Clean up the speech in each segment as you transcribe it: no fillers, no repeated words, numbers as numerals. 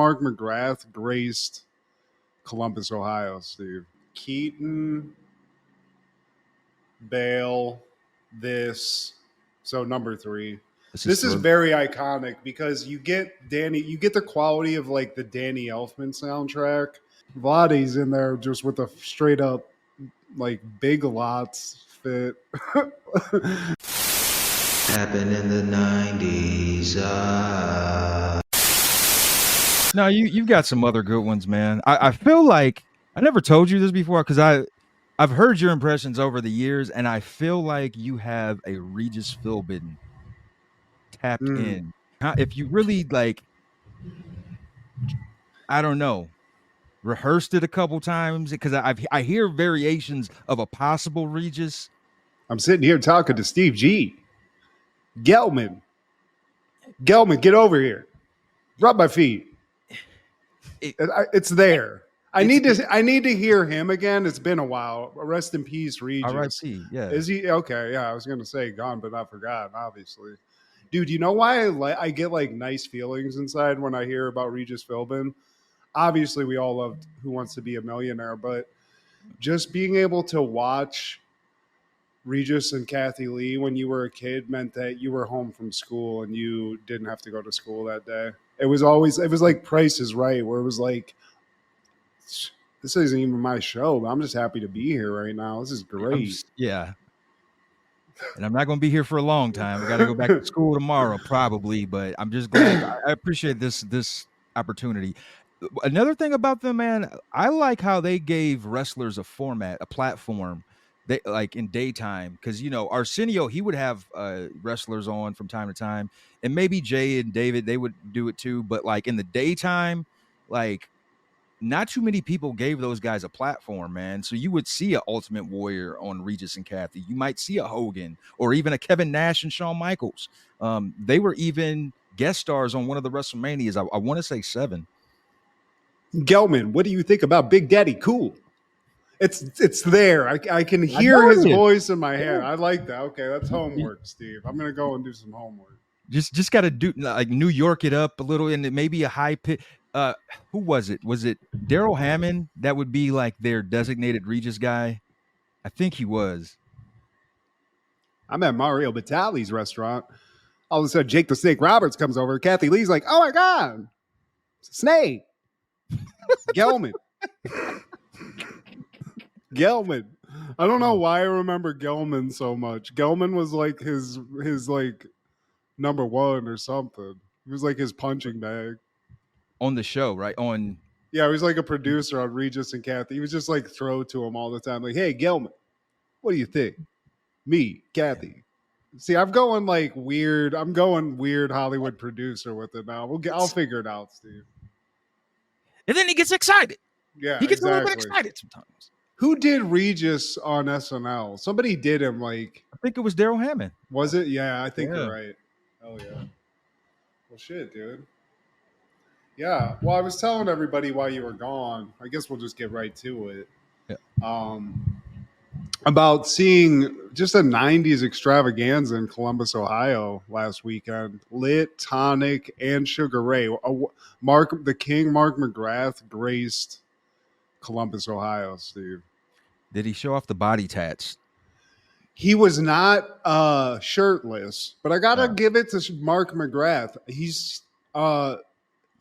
Mark McGrath graced Columbus, Ohio, Steve. Keaton, Bale, this. So number 3. This is very iconic because you get the quality of like the Danny Elfman soundtrack. Vladdy's in there just with a straight up like Big Lots fit. Happened in the 90s. No, you've got some other good ones, man. I feel like I never told you this before because I've heard your impressions over the years, and I feel like you have a Regis Philbin tapped in. If you really like, I don't know, rehearsed it a couple times because I hear variations of a possible Regis. I'm sitting here talking to Steve G. Gelman, get over here. Rub my feet. It's there. I need to hear him again. It's been a while. Rest in peace, Regis. R.I.P. Yeah. Is he okay? Yeah, I was gonna say gone, but not forgotten. Obviously, dude. You know why I get like nice feelings inside when I hear about Regis Philbin? Obviously, we all loved Who Wants to Be a Millionaire, but just being able to watch Regis and Kathy Lee when you were a kid meant that you were home from school and you didn't have to go to school that day. It was like Price is Right, where it was like, this isn't even my show, but I'm just happy to be here right now. This is great. Yeah. And I'm not going to be here for a long time. I got to go back to school tomorrow, probably, but I'm just glad. I appreciate this opportunity. Another thing about them, man, I like how they gave wrestlers a format, a platform. They like in daytime, because Arsenio, he would have wrestlers on from time to time, and maybe Jay and David, they would do it too. But like in the daytime, like not too many people gave those guys a platform, man. So you would see an Ultimate Warrior on Regis and Kathy. You might see a Hogan or even a Kevin Nash and Shawn Michaels. They were even guest stars on one of the WrestleManias. I want to say 7. Gelman, what do you think about Big Daddy Cool? It's there. I can hear his voice in my head. I like that. Okay, that's homework, Steve. I'm gonna go and do some homework. Just got to do like New York it up a little, and maybe a high pitch. Who was it? Was it Daryl Hammond? That would be like their designated Regis guy. I think he was. I'm at Mario Batali's restaurant. All of a sudden, Jake the Snake Roberts comes over. Kathy Lee's like, "Oh my god, Snake, Gelman." Gelman. I don't know why I remember Gelman so much. Gelman was like his like number 1 or something. He was like his punching bag on the show, right? Yeah, he was like a producer on Regis and Kathy. He was just like throw to him all the time, like, "Hey, Gelman, what do you think? Me, Kathy." See, I'm going weird Hollywood producer with it now. I'll figure it out, Steve. And then he gets excited. Yeah, he gets a little bit excited sometimes. Who did Regis on SNL? Somebody did him I think it was Daryl Hammond. Was it? Yeah, I think you're right. Oh yeah. Well, shit, dude. Yeah. Well, I was telling everybody while you were gone. I guess we'll just get right to it. Yeah. About seeing just a 90s extravaganza in Columbus, Ohio last weekend. Lit, Tonic, and Sugar Ray. Mark McGrath graced Columbus, Ohio, Steve. Did he show off the body tats? He was not shirtless, but I gotta give it to Mark McGrath.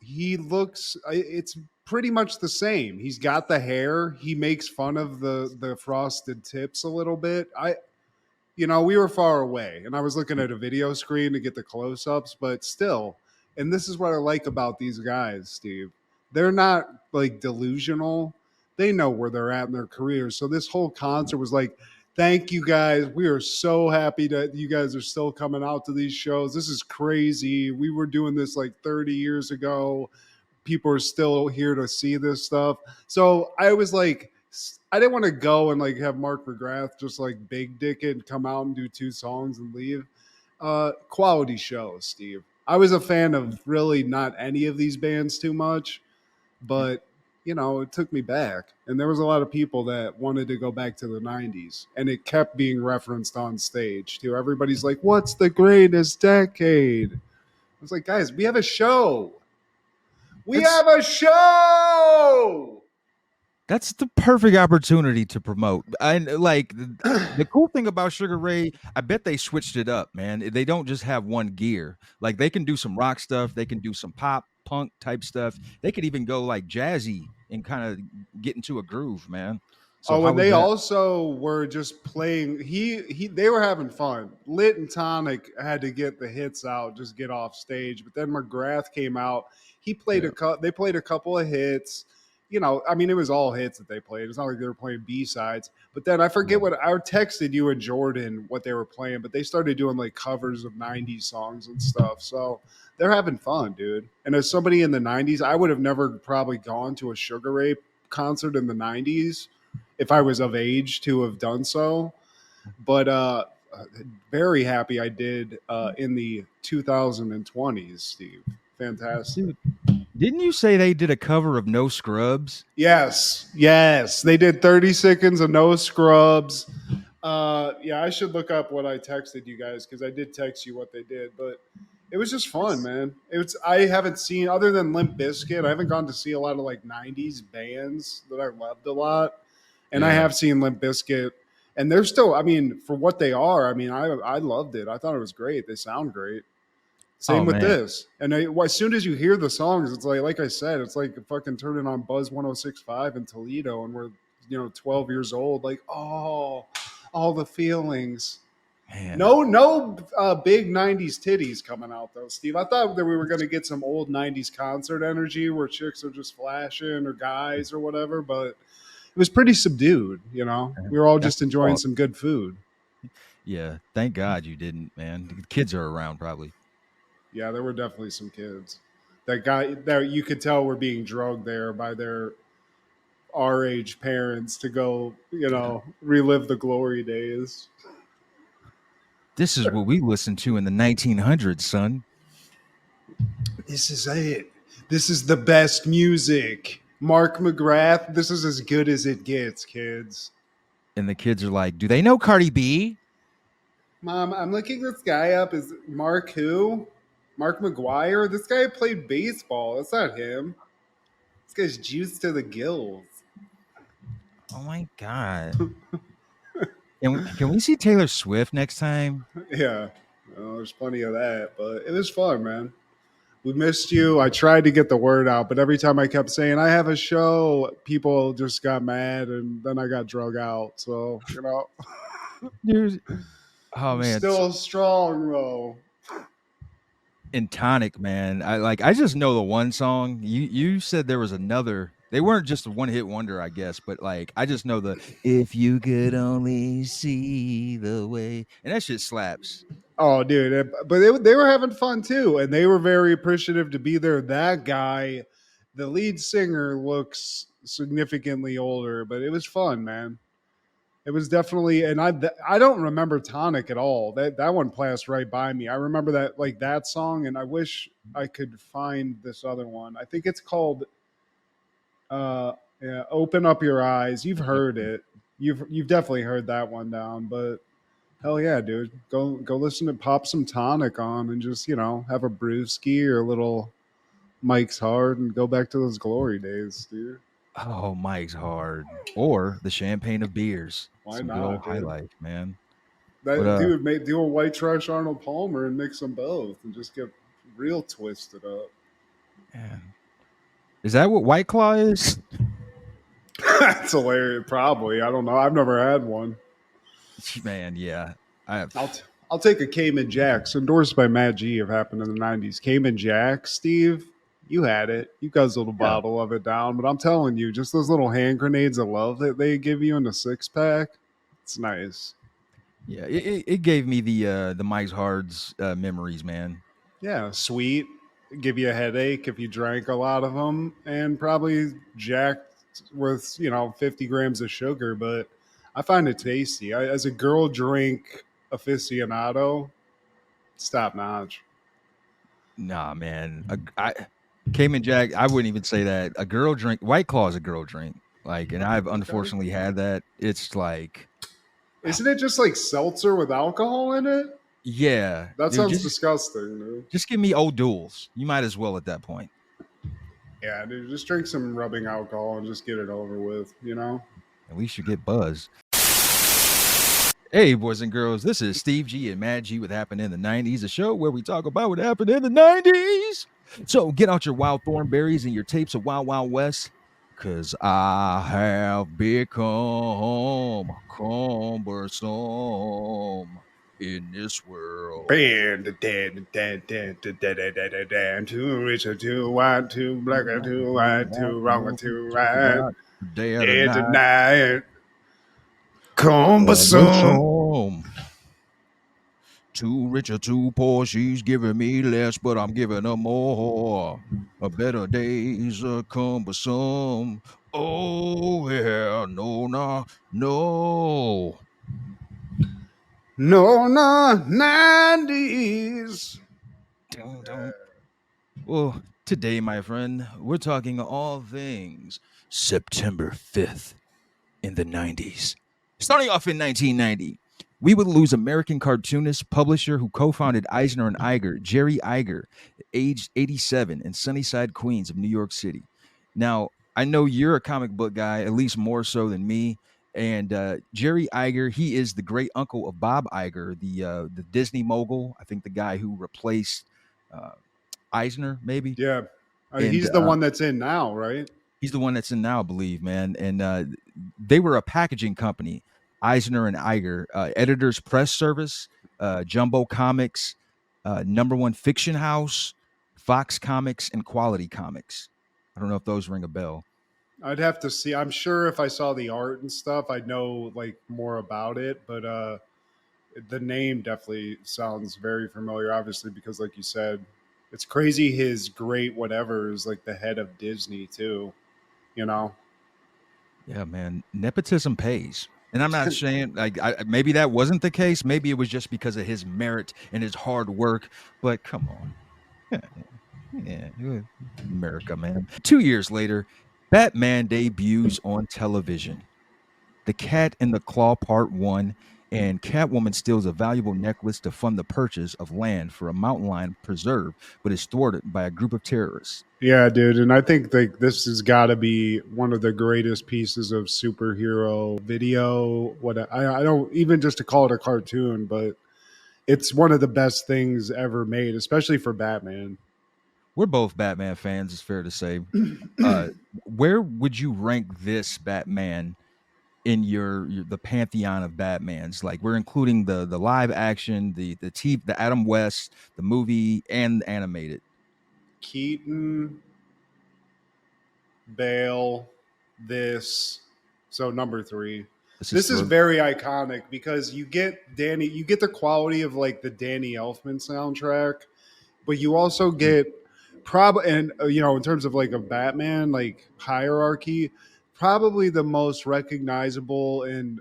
He looks, it's pretty much the same. He's got the hair. He makes fun of the frosted tips a little bit. We were far away, and I was looking at a video screen to get the close-ups, but still, and this is what I like about these guys, Steve. They're not like delusional. They know where they're at in their careers. So this whole concert was like, thank you guys. We are so happy that you guys are still coming out to these shows. This is crazy. We were doing this like 30 years ago. People are still here to see this stuff. So I was like, I didn't want to go and like have Mark McGrath just like big dick it and come out and do 2 songs and leave. Quality show, Steve. I was a fan of really not any of these bands too much, but it took me back. And there was a lot of people that wanted to go back to the 90s. And it kept being referenced on stage, too. Everybody's like, what's the greatest decade? I was like, guys, we have a show. We have a show. That's the perfect opportunity to promote. And like the cool thing about Sugar Ray, I bet they switched it up, man. They don't just have one gear. Like they can do some rock stuff, they can do some pop punk type stuff. They could even go like jazzy and kind of get into a groove, man. So Oh, how and was they that? also were just playing. They were having fun. Lit and Tonic had to get the hits out, just get off stage. But then McGrath came out. He played Yeah, They played a couple of hits. I mean, it was all hits that they played. It's not like they were playing B sides. But then I yeah, forget what I texted you and Jordan what they were playing. But they started doing like covers of '90s songs and stuff. So they're having fun, dude. And as somebody in the '90s, I would have never probably gone to a Sugar Ray concert in the '90s if I was of age to have done so. But very happy I did in the 2020s, Steve. Fantastic. dude. Didn't you say they did a cover of No Scrubs? Yes. They did 30 seconds of No Scrubs. Yeah, I should look up what I texted you guys because I did text you what they did, but it was just fun, man. I haven't seen other than Limp Bizkit. I haven't gone to see a lot of like '90s bands that I loved a lot, and I Yeah. have seen Limp Bizkit, and they're still. I mean, for what they are, I mean, I loved it. I thought it was great. They sound great. Oh Same with man. this. And as soon as you hear the songs, it's like I said, it's like fucking turning on Buzz 106.5 in Toledo, and we're 12 years old. Like, oh, all the feelings. Man. No, big '90s titties coming out though, Steve. I thought that we were going to get some old '90s concert energy where chicks are just flashing or guys or whatever, but it was pretty subdued. We were all That's just the enjoying fault. some good food. Yeah. Thank God you didn't, man. The kids are around probably. Yeah, there were definitely some kids that you could tell were being drugged there by their our age parents to go, Yeah. relive the glory days. This is what we listened to in the 1900s, son. This is it. This is the best music. Mark McGrath, this is as good as it gets, kids. And the kids are like, "Do they know Cardi B?" Mom, I'm looking this guy up. Is Mark who? Mark McGuire? This guy played baseball. That's not him. This guy's juiced to the gills. Oh my god. Can we see Taylor Swift next time? Yeah. Well, there's plenty of that, but it was fun, man. We missed you. I tried to get the word out, but every time I kept saying I have a show, people just got mad, and then I got drug out. So Dude. Oh man. still strong though. In Tonic, man. I just know the one song. You said there was another. They weren't just a one-hit wonder, I guess, but like I just know the "If You Could Only See the Way," and that shit slaps. Oh, dude! But they were having fun too, and they were very appreciative to be there. That guy, the lead singer, looks significantly older, but it was fun, man. It was definitely, and I don't remember Tonic at all. That one passed right by me. I remember that song, and I wish I could find this other one. I think it's called yeah, "Open Up Your Eyes." You've heard it. You've definitely heard that one down, but hell yeah, dude, go listen to pop some Tonic on and just have a brewski or a little Mike's Hard and go back to those glory days, dude. Oh, Mike's Hard or the Champagne of Beers. Why Some good old not, high dude? life, man. But That dude made do a white trash Arnold Palmer and mix them both and just get real twisted up. man, is that what White Claw is? That's hilarious. Probably. I don't know. I've never had one. Man, yeah. I I'll take a Cayman Jacks endorsed by Matt G. If happened in the '90s. Cayman Jacks, Steve. You had it. You guzzled a yeah. bottle of it down. But I'm telling you, just those little hand grenades of love that they give you in the 6-pack, it's nice. Yeah, it gave me the Mike's Hard's memories, man. Yeah, sweet. Give you a headache if you drank a lot of them, and probably jacked with 50 grams of sugar. But I find it tasty. As a girl drink aficionado, it's top notch. Nah, man. Cayman Jack, I wouldn't even say that. A girl drink White Claw is a girl drink. Like, and I've Okay. unfortunately had that. It's like, Isn't it just like seltzer with alcohol in it? yeah, That dude, sounds disgusting, dude. just give me old duels. You might as well at that point. Yeah, dude, just drink some rubbing alcohol and just get it over with, you know? At least you get buzz. Hey, boys and girls, this is Steve G and Mad G with Happened in the 90s, a show where we talk about what happened in the 90s. So get out your wild thornberries and your tapes of Wild Wild West, because I have become cumbersome in this world. Band, too rich or too white, too black or too white, too wrong or too right. Day or Day to night. night. Cumbersome. Cumbersome. Too rich or too poor, she's giving me less, but I'm giving her more. A better days are cumbersome. Oh yeah, no, no, no. No, 90s. Dun, dun. Well, today, my friend, we're talking all things September 5th in the 90s. Starting off in 1990, we would lose American cartoonist, publisher who co-founded Eisner and Iger, Jerry Iger, aged 87 in Sunnyside, Queens of New York City. Now, I know you're a comic book guy, at least more so than me. And Jerry Iger, he is the great uncle of Bob Iger, the Disney mogul. I think the guy who replaced uh, Eisner, maybe. Yeah. And He's the one that's in now, right? he's the one that's in now, I believe, man. And they were a packaging company, Eisner and Iger, Editors Press Service, Jumbo Comics, Number One Fiction House, Fox Comics, and Quality Comics. I don't know if those ring a bell. I'd have to see. I'm sure if I saw the art and stuff, I'd know like more about it. But the name definitely sounds very familiar. Obviously, because like you said, it's crazy. His great whatever is like the head of Disney too. You know. Yeah, man, nepotism pays. And I'm not saying like maybe that wasn't the case. Maybe it was just because of his merit and his hard work. But come on, yeah, America, man. 2 years later, Batman debuts on television. The Cat and the Claw Part 1, and Catwoman steals a valuable necklace to fund the purchase of land for a mountain lion preserve, but is thwarted by a group of terrorists. Yeah, dude, and I think like this has got to be one of the greatest pieces of superhero video. I don't even just to call it a cartoon, but it's one of the best things ever made, especially for Batman. We're both Batman fans, it's fair to say. Where would you rank this Batman in your the pantheon of Batmans? Like we're including the live action, the Adam West, the movie, and animated. Keaton, Bale, this. So number three. This is This is for very iconic because you get the quality of like the Danny Elfman soundtrack, but you also get probably and you know in terms of like a Batman like hierarchy, probably the most recognizable and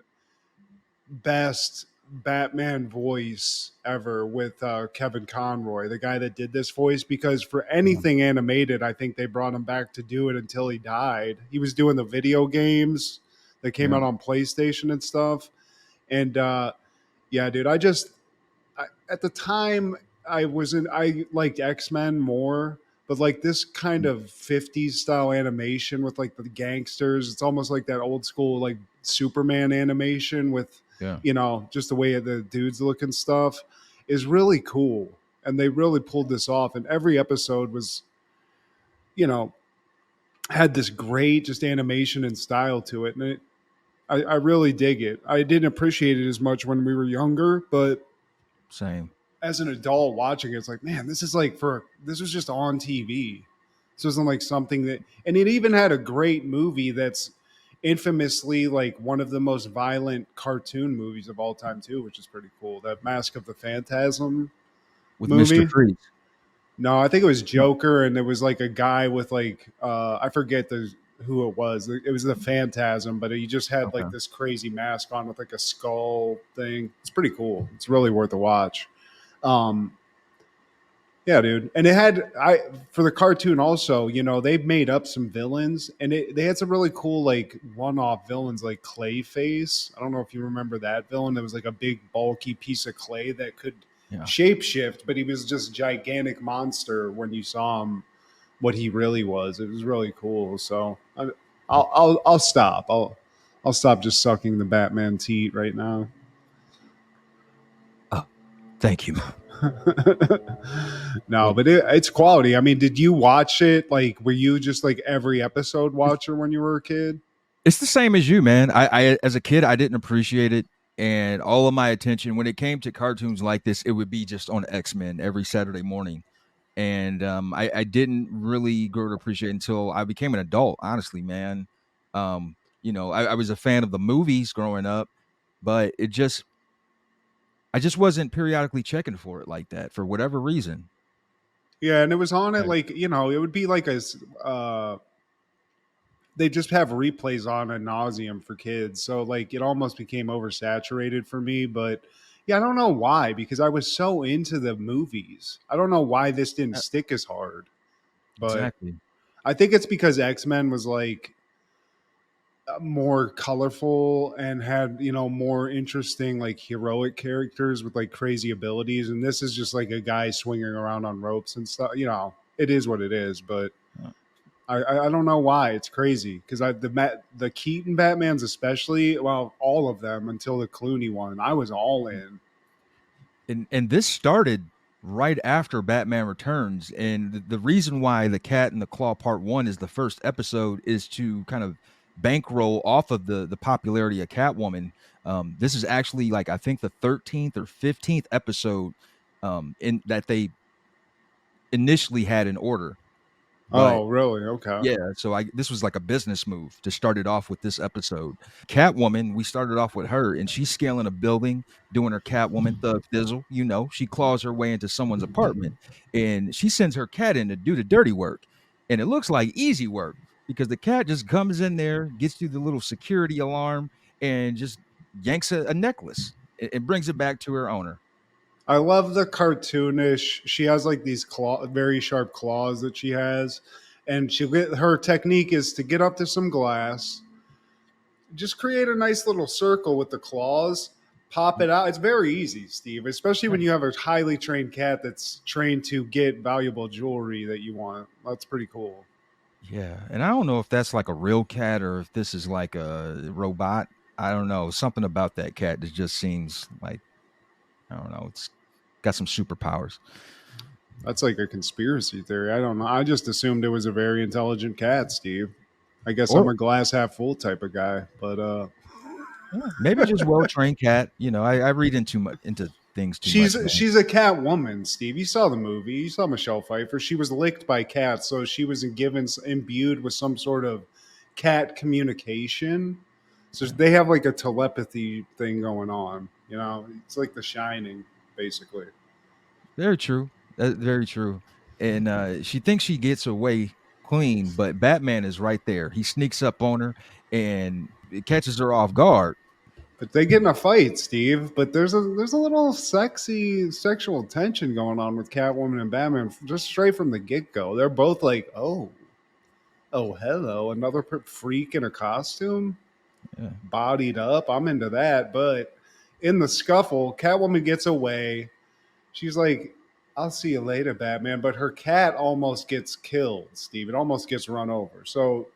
best Batman voice ever with Kevin Conroy, the guy that did this voice. Because for anything animated, I think they brought him back to do it until he died. He was doing the video games that came yeah, out on PlayStation and stuff. And yeah, dude, at the time I liked X-Men more, but like this kind of 50s style animation with like the gangsters, it's almost like that old school like Superman animation with yeah. you know just the way the dudes look and stuff is really cool. And they really pulled this off, and every episode was, you know, had this great just animation and style to it. And I really dig it. I didn't appreciate it as much when we were younger, but Same. as an adult watching it, it's like, man, this was just on TV. This wasn't like something that, and it even had a great movie that's infamously like one of the most violent cartoon movies of all time too, which is pretty cool. That Mask of the Phantasm With Mr. movie. Freeze. No, I think it was Joker, and there was like a guy with like I forget who it was. It was the Phantasm, but he just had Okay. like this crazy mask on with like a skull thing. It's pretty cool. It's really worth a watch. Um, yeah, dude. And it had for the cartoon also, you know, they made up some villains, and they had some really cool like one-off villains like Clayface. I don't know if you remember that villain. That was like a big bulky piece of clay that could Yeah. shapeshift, but he was just gigantic monster when you saw him. what he really was. It was really cool. So I'll stop. I'll stop just sucking the Batman teat right now. Oh, thank you. No, but it's quality. I mean, did you watch it? Like, were you just like every episode watcher when you were a kid? It's the same as you, man. I as a kid, I didn't appreciate it, and all of my attention when it came to cartoons like this, it would be just on X-Men every Saturday morning. And I didn't really grow to appreciate it until I became an adult. Honestly, man, I was a fan of the movies growing up, but I just wasn't periodically checking for it like that for whatever reason. Yeah, and it was on it Right. like it would be like they just have replays on ad nauseum for kids, so like it almost became oversaturated for me. But yeah, I don't know why because I was so into the movies. I don't know why this didn't Uh, stick as hard, but exactly. I think it's because X Men was like more colorful and had more interesting like heroic characters with like crazy abilities, and this is just like a guy swinging around on ropes and stuff. It is what it is, but Uh, I don't know why it's crazy because the Keaton Batmans especially, well, all of them until the Clooney one, I was all in. and this started right after Batman Returns, and the reason why the Cat and the Claw Part One is the first episode is to kind of bankroll off of the popularity of Catwoman. This is actually like I think the 13th or 15th episode in that they initially had in order, but Oh, really? Okay. yeah, so I this was like a business move to start it off with this episode. Catwoman, we started off with her, and she's scaling a building, doing her Catwoman thug thizzle. She claws her way into someone's apartment, and she sends her cat in to do the dirty work. And it looks like easy work because the cat just comes in there, gets through the little security alarm, and just yanks a necklace and brings it back to her owner. I love the cartoonish. She has like these very sharp claws that she has, and her technique is to get up to some glass, just create a nice little circle with the claws, pop it out. It's very easy, Steve, especially when you have a highly trained cat that's trained to get valuable jewelry that you want. That's pretty cool. Yeah, and I don't know if that's like a real cat or if this is like a robot. I don't know. Something about that cat that just seems like I don't know. It's got some superpowers. That's like a conspiracy theory. I don't know. I just assumed it was a very intelligent cat, Steve. I guess I'm Or a glass half full type of guy, but yeah, maybe just well trained cat. I read into things too she's much, man. she's a cat woman, Steve. You saw the movie. You saw Michelle Pfeiffer. She was licked by cats, so she was imbued with some sort of cat communication. So Yeah, they have like a telepathy thing going on. It's like The Shining, basically. very true. That's very true. And she thinks she gets away clean, but Batman is right there. He sneaks up on her and it catches her off guard. But they get in a fight, Steve. But there's a little sexy sexual tension going on with Catwoman and Batman just straight from the get go. They're both like, oh, hello, another freak in a costume, Yeah. bodied up. I'm into that. But in the scuffle, Catwoman gets away. She's like, I'll see you later, Batman. But her cat almost gets killed, Steve. It almost gets run over. So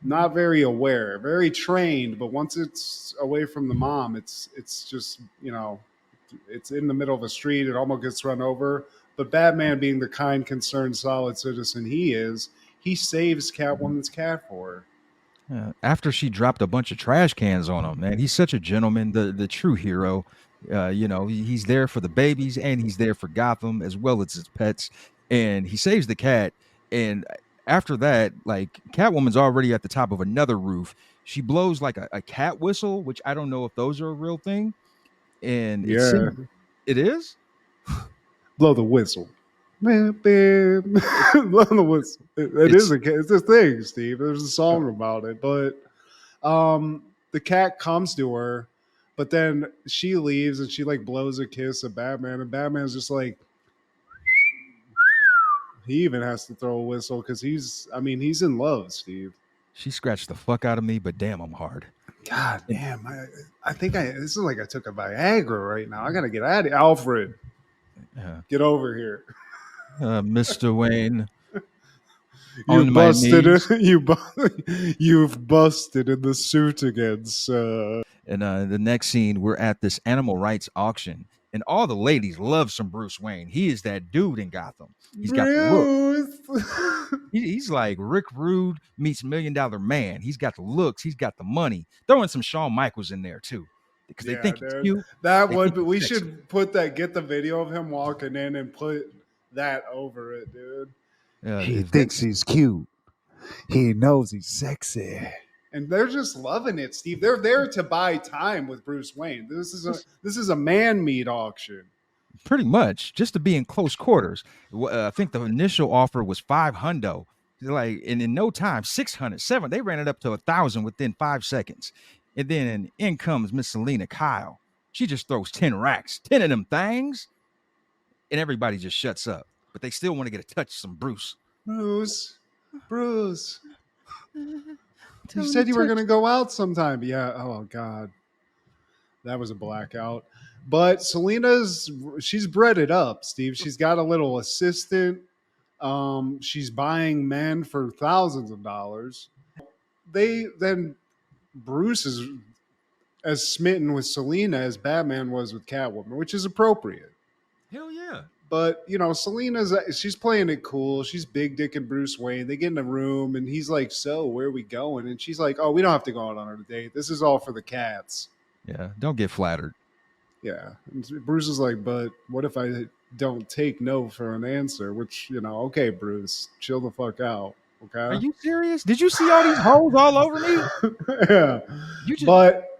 not very aware, very trained, but once it's away from the mom, it's just it's in the middle of a street. It almost gets run over. But Batman, being the kind, concerned, solid citizen he is, he saves Catwoman's cat for her. After she dropped a bunch of trash cans on him, man, he's such a gentleman, the true hero. He's there for the babies and he's there for Gotham as well as his pets, and he saves the cat. And after that, like Catwoman's already at the top of another roof. She blows like a cat whistle, which I don't know if those are a real thing, and it Yeah, seems it is. blow the whistle. Man, blow the whistle. It is It's it's a thing, Steve. There's a song about it, but the cat comes to her, but then she leaves and she like blows a kiss at Batman, and Batman's just like he even has to throw a whistle because he's in love, Steve. she scratched the fuck out of me, but damn, I'm hard. God And, damn, I think this is like I took a Viagra right now. I gotta get out of here. Alfred, uh, get over here. Mr. Wayne, You on my busted knees. it. You've busted in the suit again, sir. And the next scene, we're at this animal rights auction, and all the ladies love some Bruce Wayne. He is that dude in Gotham. He's got the look. Bruce. He's like Rick Rude meets Million Dollar Man. He's got the looks. He's got the money. Throwing some Shawn Michaels in there too, because they Yeah, think he's dude. cute. That They would think be, he's we sexy. should put that, get the video of him walking in and put that over it, dude. He thinks Vince, he's cute. He knows he's sexy. And they're just loving it, Steve. They're there to buy time with Bruce Wayne. This is a man meat auction. pretty much just to be in close quarters. I think the initial offer was 500. Like, and in no time, 600, 7. They ran it up to 1,000 within 5 seconds. And then in comes Miss Selena Kyle. She just throws 10 racks, 10 of them things, and everybody just shuts up. But they still want to get a touch of some Bruce. Bruce. You said you were going to go out sometime. Yeah. Oh, God. That was a blackout. But she's bred it up, Steve. She's got a little assistant. She's buying men for thousands of dollars. Bruce is as smitten with Selena as Batman was with Catwoman, which is appropriate. Hell yeah. But she's playing it cool. She's big dick and Bruce Wayne. They get in a room and he's like, "So where are we going?" And she's like, "Oh, we don't have to go out on our date. This is all for the cats." Yeah. Don't get flattered. Yeah. And Bruce is like, "But what if I don't take no for an answer?" Which, okay, Bruce, chill the fuck out. Okay. Are you serious? Did you see all these holes all over me? Yeah. You just But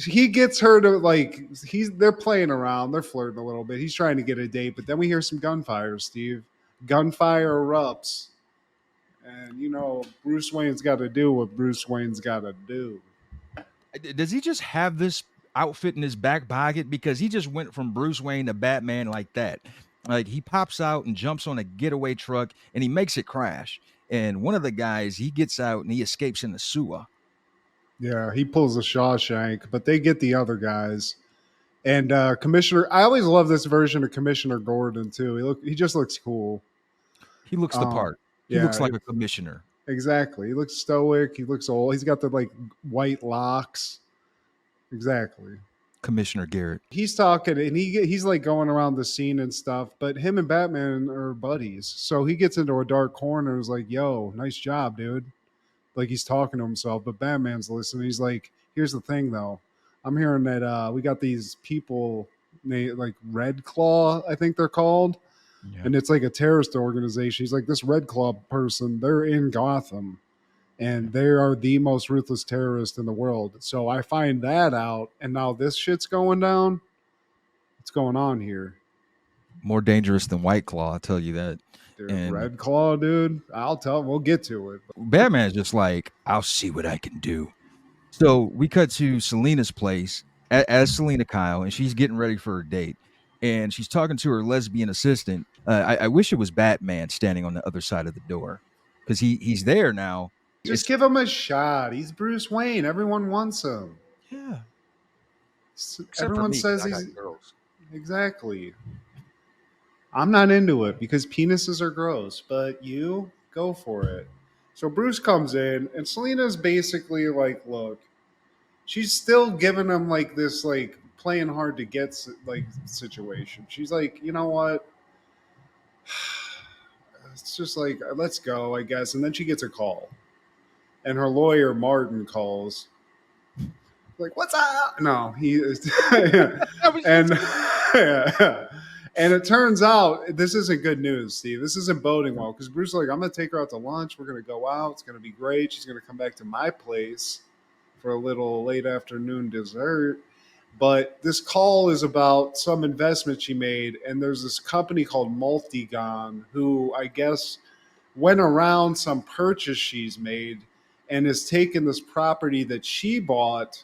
he gets her to they're playing around, they're flirting a little bit. He's trying to get a date, but then we hear some gunfire, Steve. Gunfire erupts. And Bruce Wayne's got to do what Bruce Wayne's got to do. does he just have this outfit in his back pocket? Because he just went from Bruce Wayne to Batman like that. Like, he pops out and jumps on a getaway truck and he makes it crash. And one of the guys, he gets out and he escapes in the sewer. Yeah, he pulls a Shawshank, but they get the other guys. And I always love this version of Commissioner Gordon too. He just looks cool. He looks the part. He looks like a commissioner. Exactly. He looks stoic. He looks old. He's got the white locks. Exactly. Commissioner Garrett. He's talking and he's like going around the scene and stuff, but him and Batman are buddies. So he gets into a dark corner and is like, "Yo, nice job, dude." Like, he's talking to himself, but Batman's listening. He's like, "Here's the thing though. I'm hearing that we got these people like Red Claw, I think they're called. Yeah. And it's like a terrorist organization." He's like, "This Red Claw person, they're in Gotham. And they are the most ruthless terrorist in the world. So I find that out, and now this shit's going down. What's going on here?" More dangerous than White Claw, I'll tell you that. Dude, And Red Claw, dude. I'll tell. We'll get to it. Batman's just like, I'll see what I can do. So we cut to Selena's place as Selena Kyle, and she's getting ready for her date. And she's talking to her lesbian assistant. I wish it was Batman standing on the other side of the door, because he's there now. Just give him a shot. He's Bruce Wayne. Everyone wants him. Yeah. Everyone says I got he's girls. exactly. I'm not into it because penises are gross, but you go for it. So Bruce comes in, and Selena's basically like, "Look," she's still giving him like this, like playing hard to get situation. She's like, "You know what? It's just like, let's go, I guess." And then she gets a call, and her lawyer Martin calls. Like, "What's up?" No, he is, and and it turns out this isn't good news, Steve. This isn't boding well, because Bruce is like, "I'm gonna take her out to lunch. We're gonna go out. It's gonna be great. She's gonna come back to my place for a little late afternoon dessert." But this call is about some investment she made, and there's this company called Multigon who I guess went around some purchase she's made and has taken this property that she bought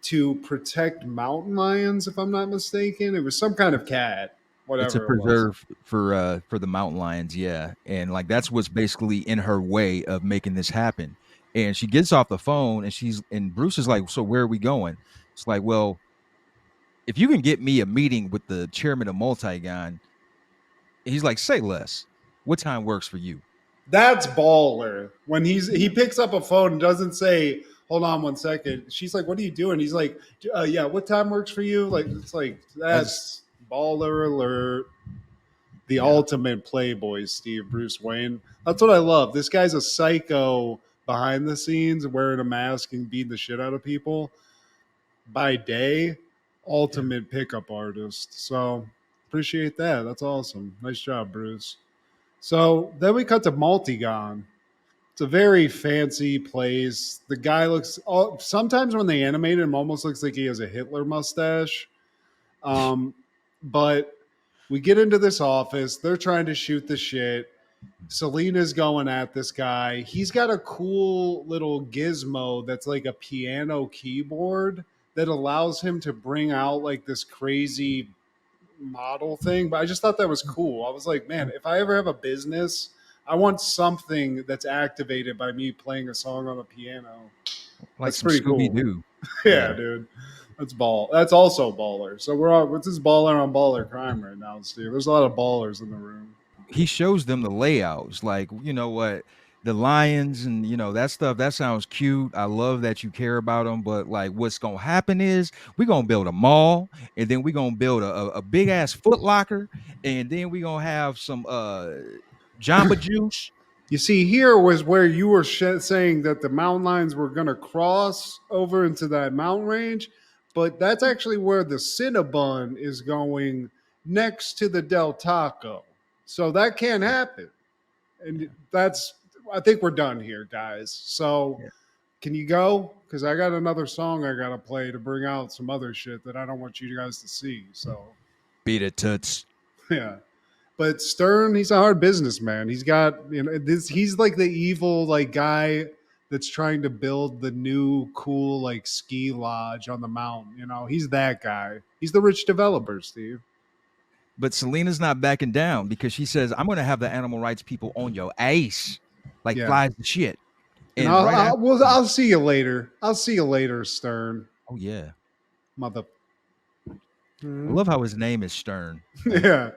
to protect mountain lions, if I'm not mistaken. It was some kind of cat, whatever. It's a preserve for the mountain lions, yeah. And like, that's what's basically in her way of making this happen. And she gets off the phone and Bruce is like, "So where are we going?" It's like, "Well, if you can get me a meeting with the chairman of Multigon," he's like, "Say less. What time works for you?" That's baller. When he picks up a phone and doesn't say, "Hold on 1 second." She's like, "What are you doing?" He's like, "Yeah, what time works for you?" Like it's like that's baller alert. The ultimate playboy, Steve Bruce Wayne. That's what I love. This guy's a psycho behind the scenes, wearing a mask and beating the shit out of people. By day, ultimate pickup artist. So appreciate that. That's awesome. Nice job, Bruce. So then we cut to Multigon. It's a very fancy place. The guy looks. Sometimes when they animate him, almost looks like he has a Hitler mustache. Um, but we get into this office. They're trying to shoot the shit. Selena's going at this guy. He's got a cool little gizmo that's like a piano keyboard that allows him to bring out like this crazy model thing. But I just thought that was cool. I was like, man, if I ever have a business, I want something that's activated by me playing a song on a piano. Like That's some pretty cool. Scooby-Doo. Yeah, dude. That's ball. That's also baller. So we're on. What's this baller on baller crime right now, Steve? There's a lot of ballers in the room. He shows them the layouts, like, you know what, the lions and, you know, that stuff. That sounds cute. I love that you care about them, but like, what's gonna happen is we're gonna build a mall, and then we're gonna build a big ass Foot Locker, and then we're gonna have some Jamba Juice. You see, here was where you were saying that the mountain lions were going to cross over into that mountain range, but that's actually where the Cinnabon is going next to the Del Taco. So that can't happen. And that's, I think we're done here, guys. So Yeah. can you go? Because I got another song I got to play to bring out some other shit that I don't want you guys to see. So, Beat it, toots. yeah. But Stern, he's a hard businessman. He's got, you know, this. He's like the evil like guy that's trying to build the new cool like ski lodge on the mountain. You know, he's that guy. He's the rich developer, Steve. But Selena's not backing down because she says, I'm gonna have the animal rights people on your ace, like Yeah. flies the shit. And And I'll see you later. I'll see you later, Stern. oh yeah, Mother. I love how his name is Stern. Yeah.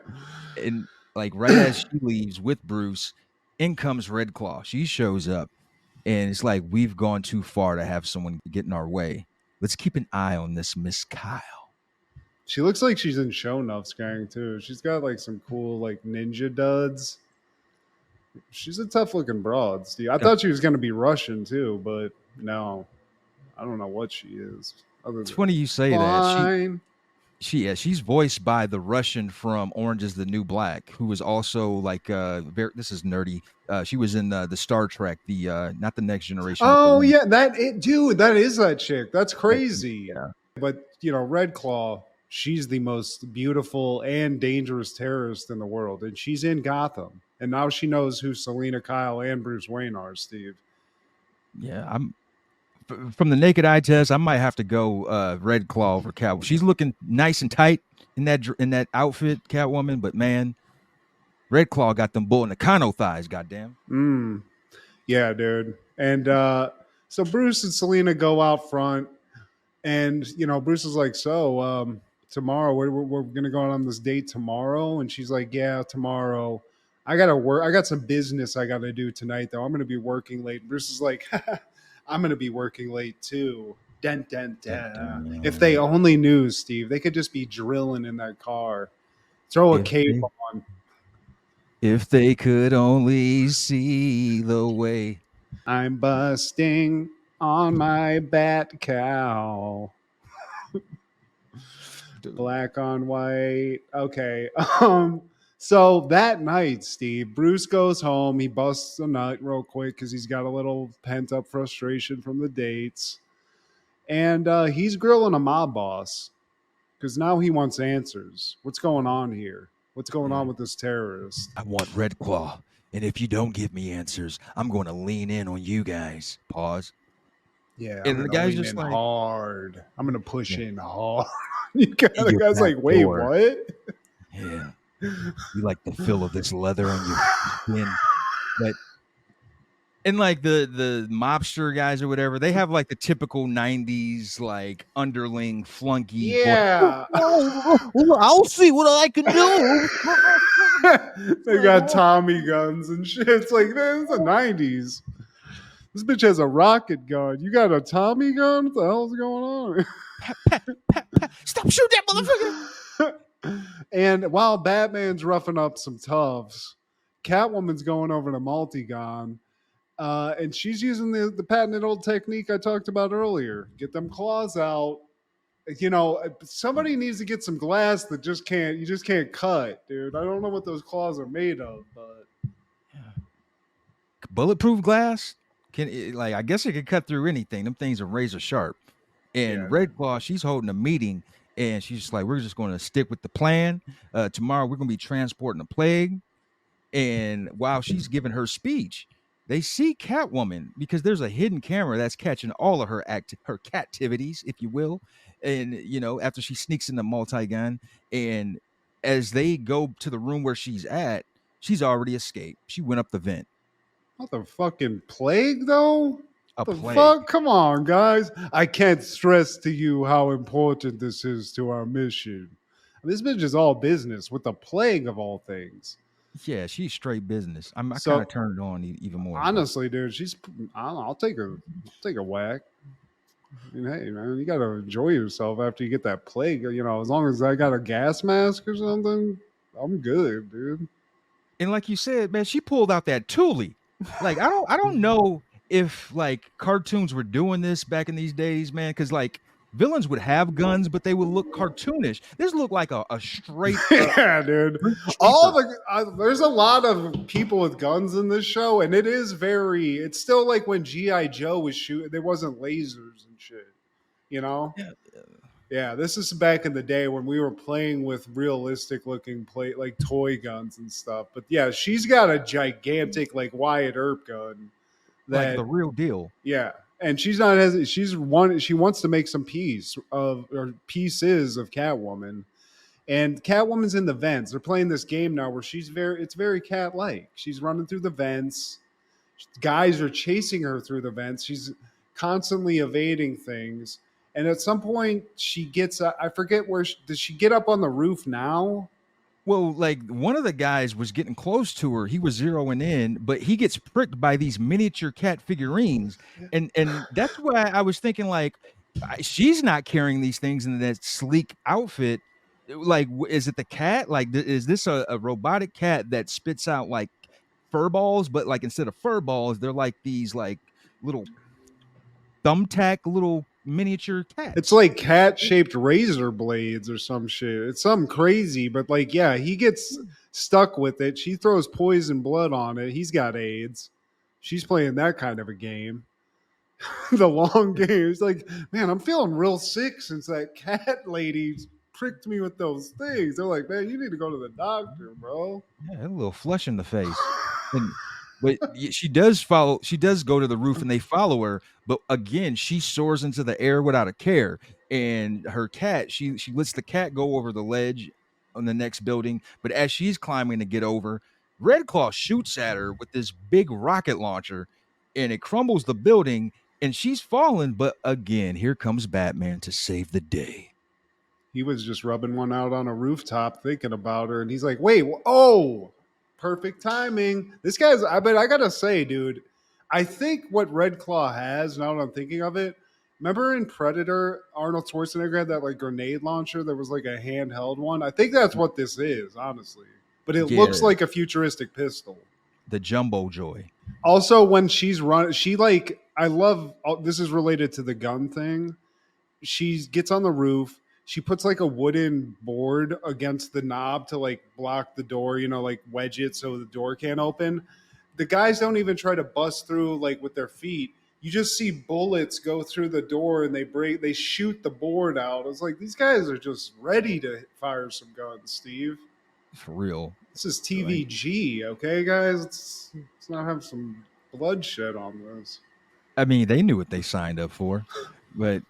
And like right as she leaves with Bruce, in comes Red Claw. She shows up, and it's like, we've gone too far to have someone get in our way. Let's keep an eye on this Miss Kyle. She looks like she's in Shonuff's gang too. She's got like some cool like ninja duds. She's a tough looking broad, Steve. I thought she was going to be Russian too, but no, I don't know what she is. It's funny you say that. Fine. She's voiced by the Russian from Orange is the New Black, who was also like this is nerdy. She was in the Star Trek, the not the Next Generation. Oh yeah, dude, that is that chick. That's crazy. Yeah. But you know, Red Claw, she's the most beautiful and dangerous terrorist in the world, and she's in Gotham. And now she knows who Selena Kyle and Bruce Wayne are, Steve. Yeah, I'm from the naked eye test. I might have to go Red Claw over Catwoman. She's looking nice and tight in that outfit, Catwoman. But man, Red Claw got them bull Nakano thighs. Goddamn. Yeah, dude. And so Bruce and Selena go out front, and you know, Bruce is like, "So tomorrow, we're gonna go on this date tomorrow," and she's like, "Yeah, tomorrow." I gotta work. I got some business I gotta do tonight, though. I'm gonna be working late. Bruce is like, I'm gonna be working late too. Dun, dun, dun. If they only knew, Steve, they could just be drilling in that car. Throw a cape on. If they could only see the way I'm busting on my bat cow. Black on white. Okay. So that night, Steve, Bruce goes home. He busts a nut real quick because he's got a little pent up frustration from the dates. And he's grilling a mob boss because now he wants answers. What's going on here? What's going on with this terrorist? I want Red Claw. And if you don't give me answers, I'm going to lean in on you guys. Pause. Yeah. And the guy's just like, hard. I'm going to push in hard. The guy's like, wait, what? Yeah. You like the feel of this leather on your skin. But And like the mobster guys or whatever, they have like the typical 90s like underling flunky voice. Yeah. I'll see what I can do. They got Tommy guns and shit. It's like, man, it's the 90s. This bitch has a rocket gun. You got a Tommy gun? What the hell's going on? Stop shooting that motherfucker. And while Batman's roughing up some toughs, Catwoman's going over to Multigon. And she's using the patented old technique I talked about earlier. Get them claws out. You know, somebody needs to get some glass that you just can't cut, dude. I don't know what those claws are made of, but Bulletproof glass like I guess it could cut through anything. Them things are razor sharp. And yeah. Red Claw, she's holding a meeting, and she's just like, we're just going to stick with the plan. Tomorrow we're going to be transporting a plague. And while she's giving her speech, they see Catwoman because there's a hidden camera that's catching all of her captivities, if you will. And after she sneaks in the multi-gun, and as they go to the room where she's at, she's already escaped. She went up the vent. What the fucking plague, though? A The plague. fuck? Come on, guys. I can't stress to you how important this is to our mission. This bitch is all business with the plague of all things. Yeah, she's straight business. I So- kind of turned it on even more. Honestly, dude, I'll take a whack. I mean, hey, man, you gotta enjoy yourself after you get that plague. As long as I got a gas mask or something, I'm good, dude. And like you said, man, she pulled out that Thule. Like I don't know if like cartoons were doing this back in these days, man, because like villains would have guns, but they would look cartoonish. This looked like a straight yeah, dude. There's a lot of people with guns in this show, and it's still like when G.I. Joe was shooting, there wasn't lasers and shit. Yeah, this is back in the day when we were playing with realistic looking like toy guns and stuff. But yeah, she's got a gigantic like Wyatt Earp gun. like the real deal. Yeah, and she wants to make some pieces of Catwoman. And Catwoman's in the vents. They're playing this game now where it's very cat-like. She's running through the vents. Guys are chasing her through the vents. She's constantly evading things. And at some point, she gets, I forget does she get up on the roof now? Well, like one of the guys was getting close to her. He was zeroing in, but he gets pricked by these miniature cat figurines. And that's why I was thinking like, she's not carrying these things in that sleek outfit. Like, is it the cat? Like, is this a robotic cat that spits out like fur balls, but like instead of fur balls, they're like these like little thumbtack little miniature cats. It's like cat-shaped razor blades or some shit. It's something crazy, but like, yeah, he gets stuck with it. She throws poison blood on it. He's got AIDS. She's playing that kind of a game. The long game. It's like, man, I'm feeling real sick since that cat lady pricked me with those things. They're like, man, you need to go to the doctor, bro. Yeah, a little flush in the face. But she does go to the roof and they follow her. But again, she soars into the air without a care. And her cat, she lets the cat go over the ledge on the next building. But as she's climbing to get over, Red Claw shoots at her with this big rocket launcher and it crumbles the building and she's fallen. But again, here comes Batman to save the day. He was just rubbing one out on a rooftop thinking about her. And he's like, wait, oh, perfect timing. This guy's, I gotta say, dude, I think what Red Claw has, now that I'm thinking of it, remember in Predator, Arnold Schwarzenegger had that like grenade launcher that was like a handheld one? I think that's what this is, honestly. But it looks like a futuristic pistol. The Jumbo Joy. Also, when she's running, I love, this is related to the gun thing. She gets on the roof. She puts like a wooden board against the knob to like block the door, like wedge it so the door can't open. The guys don't even try to bust through like with their feet. You just see bullets go through the door and they shoot the board out. It's like these guys are just ready to fire some guns, Steve. For real. This is TVG, okay, guys? Let's not have some bloodshed on this. I mean, they knew what they signed up for, but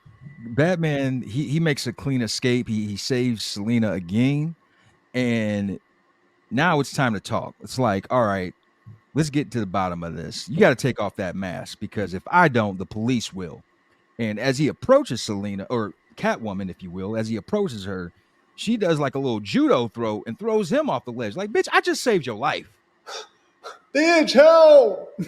Batman, he makes a clean escape. He saves Selena again, and now it's time to talk. It's like, all right, let's get to the bottom of this. You got to take off that mask because if I don't, the police will. And as he approaches Selena, or Catwoman, if you will, as he approaches her, she does like a little judo throw and throws him off the ledge. Like, bitch, I just saved your life. Bitch, help!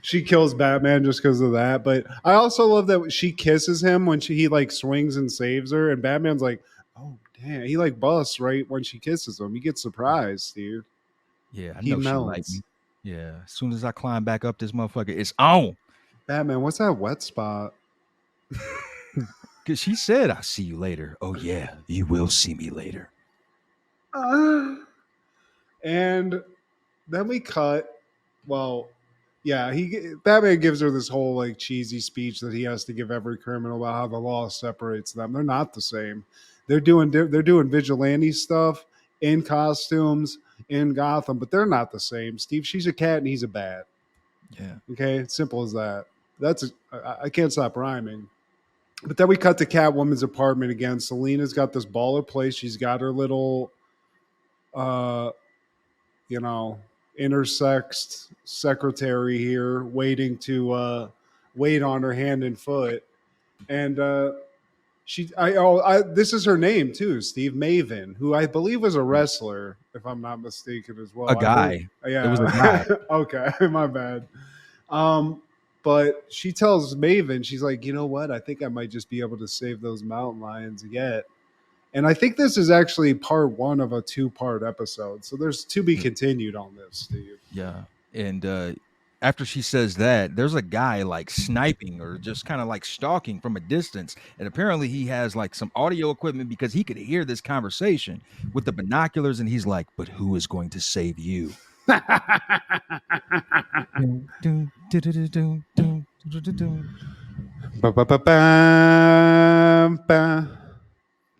She kills Batman just because of that. But I also love that she kisses him when he like swings and saves her, and Batman's like, "Oh damn!" He like busts right when she kisses him. He gets surprised, Steve. Yeah, I He know she liked melts. me. Yeah, as soon as I climb back up this motherfucker, it's on. Batman, what's that wet spot? Because she said, I'll see you later. Oh, yeah, you will see me later. And then we cut. Well, yeah, Batman gives her this whole like cheesy speech that he has to give every criminal about how the law separates them. They're not the same. They're doing vigilante stuff in costumes in Gotham, but they're not the same. Steve, she's a cat and he's a bat. Yeah. Okay, it's simple as that. I can't stop rhyming. But then we cut to Catwoman's apartment again. Selena's got this baller place. She's got her little uh you know, intersexed secretary here waiting to wait on her hand and foot. And this is her name too, Steve Maven, who I believe was a wrestler, if I'm not mistaken as A well. I believe, guy. It was a guy. yeah. Okay, my bad. But she tells Maven, she's like, you know what? I think I might just be able to save those mountain lions yet. And I think this is actually part one of a 2-part episode. So there's to be continued on this, Steve. Yeah. And after she says that, there's a guy like sniping or just kind of like stalking from a distance. And apparently he has like some audio equipment because he could hear this conversation with the binoculars. And he's like, but who is going to save you?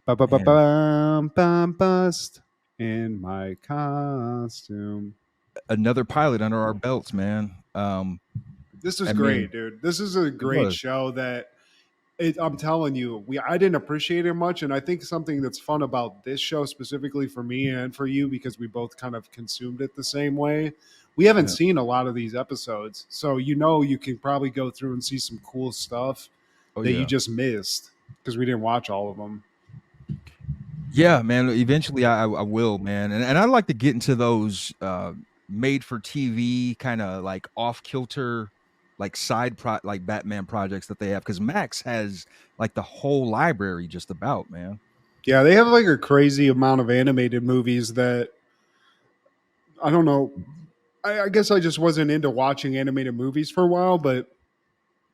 Man, Bust in my costume. another pilot under our belts, man. This is I great, mean, dude. This is a it great was. show that I'm telling you, I didn't appreciate it much, and I think something that's fun about this show specifically for me and for you because we both kind of consumed it the same way. We haven't Yeah. seen a lot of these episodes, so you can probably go through and see some cool stuff Oh that you yeah. just missed because we didn't watch all of them. Yeah, man. Eventually, I will, man, and I like to get into those made for TV kind of like off kilter, like like Batman projects that they have because Max has like the whole library just about, man. Yeah, they have like a crazy amount of animated movies that I don't know. I guess I just wasn't into watching animated movies for a while, but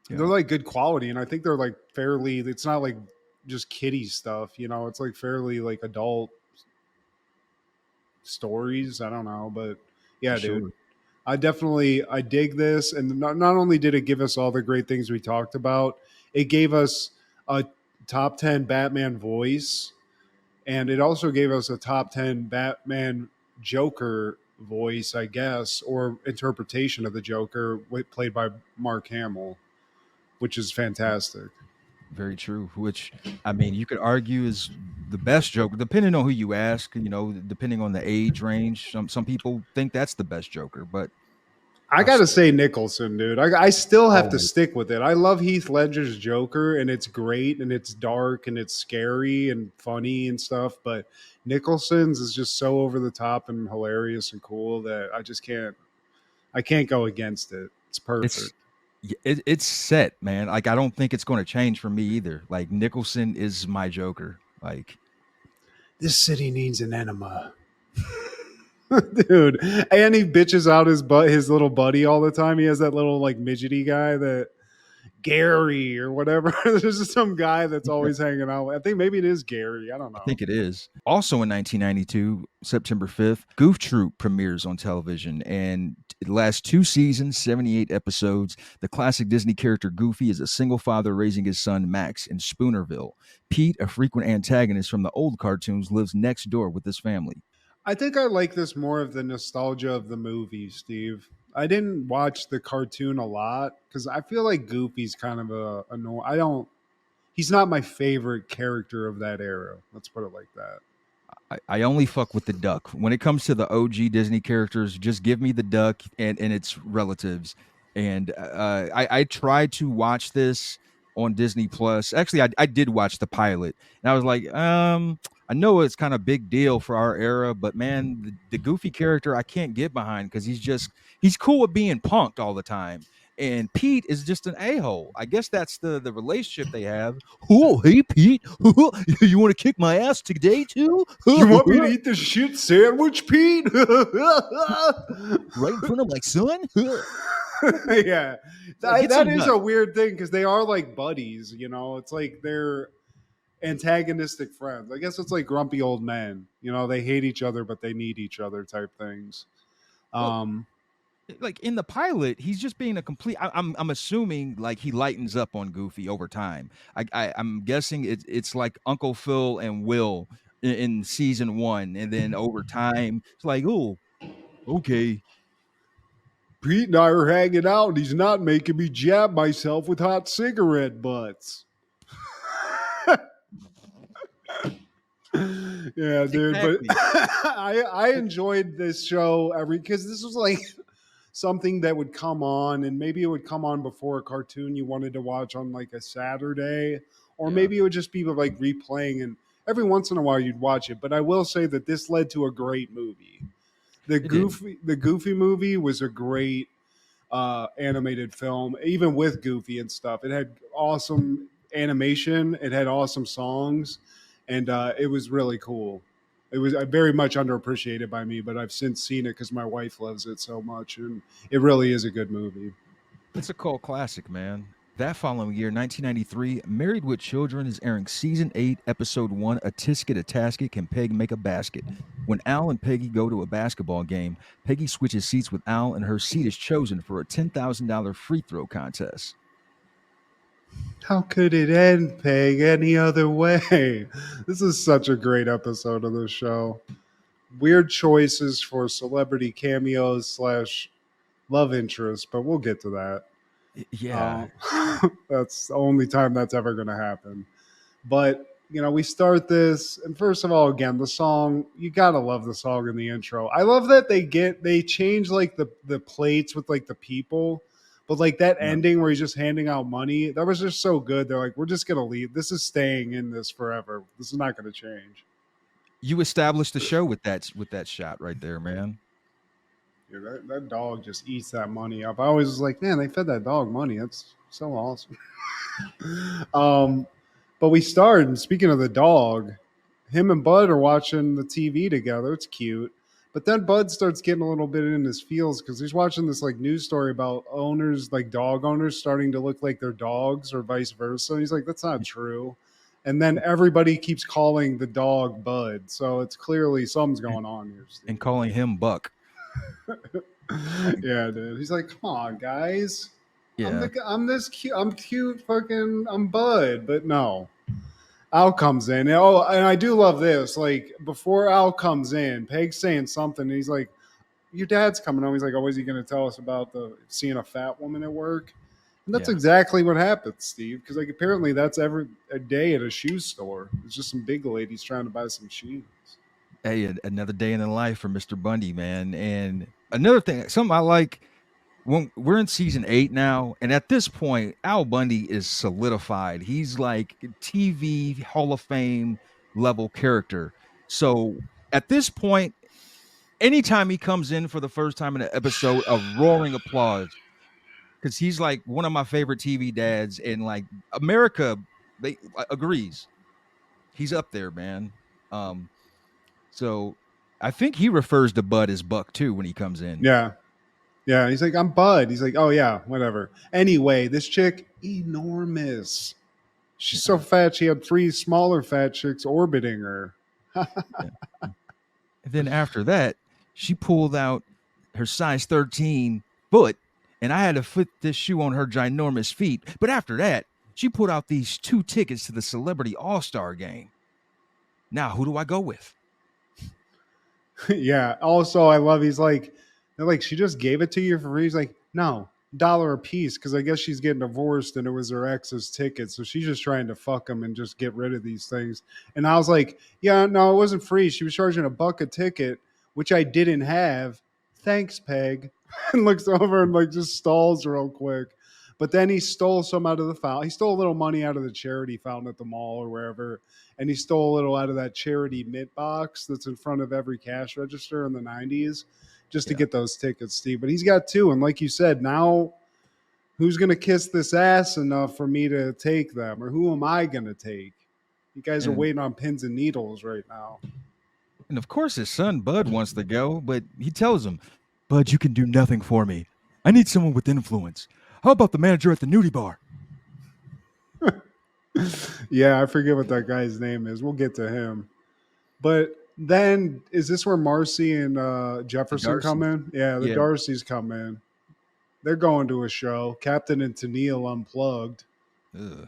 they're Yeah, like good quality, and I think they're like fairly. It's not like just kiddie stuff, it's like fairly like adult stories. I don't know, but for yeah, dude, sure. I dig this, and not only did it give us all the great things we talked about, it gave us a top 10 Batman voice, and it also gave us a top 10 Batman Joker voice, I guess, or interpretation of the Joker played by Mark Hamill, which is fantastic. Very true. Which I mean, you could argue is the best Joker, depending on who you ask. Depending on the age range. Some people think that's the best Joker, but I I'll gotta still. say Nicholson, dude. I still have to Oh, stick with it. I love Heath Ledger's Joker, and it's great, and it's dark, and it's scary, and funny and stuff. But Nicholson's is just so over the top and hilarious and cool that I just can't. I can't go against it. It's it's perfect. it's set, man. Like I don't think it's going to change for me either. Like Nicholson is my Joker. Like This city needs an enema, dude. And he bitches out his little buddy all the time. He has that little like midgety guy that Gary or whatever. There's just some guy that's always hanging out. I think maybe it is Gary. I don't I know. think it is. Also in 1992, September 5th, Goof Troop premieres on television and it lasts 2 seasons, 78 episodes. The classic Disney character Goofy is a single father raising his son Max in Spoonerville. Pete, a frequent antagonist from the old cartoons, lives next door with his family. I think I like this more of the nostalgia of the movie, Steve. I didn't watch the cartoon a lot because I feel like Goofy's kind of a no. I don't. He's not my favorite character of that era. Let's put it like that. I only fuck with the duck. When it comes to the OG Disney characters, just give me the duck and its relatives. And I tried to watch this on Disney Plus. Actually, I did watch the pilot, and I was like, I know it's kind of big deal for our era, but man, the Goofy character I can't get behind because he's cool with being punked all the time. And Pete is just an a-hole. I guess that's the relationship they have. Oh, hey Pete, you want to kick my ass today too? You want me to eat this shit sandwich, Pete? Right in front of my son? Yeah, Get that some is nuts. a weird thing because they are like buddies. You know, it's like they're antagonistic friends. I guess it's like grumpy old men. You know, they hate each other but they need each other type things. Well, Um, like in the pilot, he's just being a complete. I'm assuming like he lightens up on Goofy over time. I'm guessing it's like Uncle Phil and Will in season one, and then over time it's like, oh, okay. Pete and I are hanging out, and he's not making me jab myself with hot cigarette butts. Yeah, dude. But Exactly. I enjoyed this show because this was like something that would come on, and maybe it would come on before a cartoon you wanted to watch on like a Saturday, or Yeah, maybe it would just be like replaying, and every once in a while you'd watch it. But I will say that this led to a great movie. it did. The Goofy movie was a great animated film, even with Goofy and stuff. It had awesome animation, it had awesome songs, and it was really cool. It was very much underappreciated by me, but I've since seen it because my wife loves it so much, and it really is a good movie. It's a cult classic, man. That following year, 1993, Married with Children is airing season 8, episode 1, A Tisket, a Tasket, Can Peg Make a Basket? When Al and Peggy go to a basketball game, Peggy switches seats with Al, and her seat is chosen for a $10,000 free throw contest. How could it end, Peg, any other way? This is such a great episode of the show. Weird choices for celebrity cameos slash love interest, but we'll get to that. Yeah. That's the only time that's ever going to happen. But we start this, and first of all, again, the song, you gotta love the song in the intro. I love that they change like the plates with like the people, but like that Yeah. ending where he's just handing out money, that was just so good. They're like, we're just gonna leave. This is staying in this forever. This is not gonna change. You established the show with that shot right there, man. Dude, that dog just eats that money up. I always was like, man, they fed that dog money. That's so awesome. um, but we started, and speaking of the dog, him and Bud are watching the TV together. It's cute. But then Bud starts getting a little bit in his feels because he's watching this like news story about owners, like dog owners, starting to look like their dogs or vice versa. And he's like, that's not true. And then everybody keeps calling the dog Bud. So it's clearly something's going on here, Steve. And calling him Buck. Yeah, dude. He's like, come on, guys. Yeah. I'm this cute. I'm cute. Fucking, I'm Bud. But no, Al comes in. Oh, and I do love this. Like before Al comes in, Peg's saying something. And he's like, "Your dad's coming home." He's like, "Oh, is he going to tell us about the seeing a fat woman at work?" And that's Yeah. exactly what happens, Steve. Because like apparently that's every a day at a shoe store. It's just some big ladies trying to buy some shoes. Hey, another day in the life for Mr. Bundy, man. And another thing, something I like when we're in season 8 now, and at this point, Al Bundy is solidified. He's like TV Hall of Fame level character. So at this point, anytime he comes in for the first time in an episode, a roaring applause because he's like one of my favorite TV dads, and like America, they agrees. He's up there, man. Um, so I think he refers to Bud as Buck too when he comes in. Yeah. Yeah. He's like, I'm Bud. He's like, oh, yeah, whatever. Anyway, this chick, enormous. She's so fat, she had 3 smaller fat chicks orbiting her. Yeah. And then after that, she pulled out her size 13 foot, and I had to fit this shoe on her ginormous feet. But after that, she put out these 2 tickets to the Celebrity All-Star game. Now, who do I go with? Yeah. Also, I love, they're like, she just gave it to you for free. He's like, no, $1 a piece because I guess she's getting divorced and it was her ex's ticket. So she's just trying to fuck him and just get rid of these things. And I was like, yeah, no, it wasn't free. She was charging $1 a ticket, which I didn't have. Thanks, Peg. And looks over and like just stalls real quick. But then he stole some out of the fountain. He stole a little money out of the charity fountain at the mall or wherever. And he stole a little out of that charity mint box that's in front of every cash register in the 90s just to Yeah. get those tickets, Steve. But he's got two. And like you said, now who's going to kiss this ass enough for me to take them? Or who am I going to take? You guys are And- waiting on pins and needles right now. And of course, his son Bud wants to go, but he tells him, "Bud, you can do nothing for me. I need someone with influence. How about the manager at the nudie bar?" Yeah, I forget what that guy's name is. We'll get to him. But then, is this where Marcy and Jefferson come Darcys. in? Yeah, the Yeah. Darcys come in. They're going to a show. Captain and Tennille Unplugged. Ugh.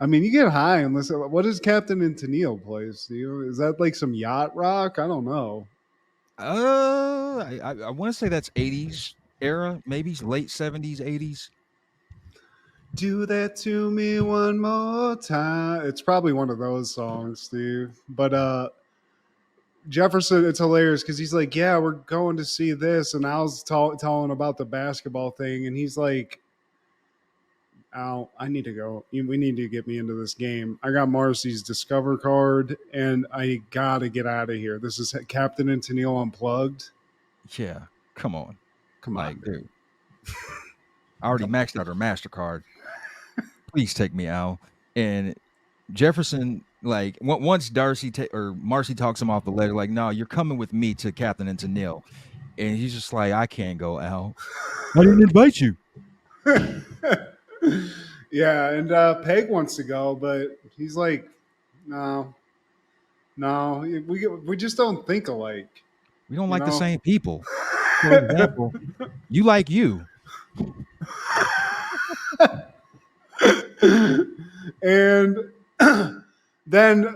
I mean, you get high and listen. What does Captain and Tennille play, Steve? Is that like some yacht rock? I don't know. I want to say that's 80s era, maybe late 70s, 80s. Do that to me one more time. It's probably one of those songs, Steve. But Jefferson, it's hilarious because he's like, "Yeah, we're going to see this," and Al's telling about the basketball thing, and he's like, "Al, I need to go. We need to get me into this game. I got Marcy's Discover card, and I gotta get out of here. This is Captain and Tennille Unplugged. Yeah, come on. Come on, Like, dude. I already maxed out her MasterCard. Please take me out. And Jefferson, like, once or Marcy talks him off the ledge, like, "No, you're coming with me to Captain and Tennille." And he's just like, "I can't go, Al. I didn't invite you." Yeah, and Peg wants to go, but he's like, no, we just don't think alike. We don't You like the know? same people. For example, you like you. And then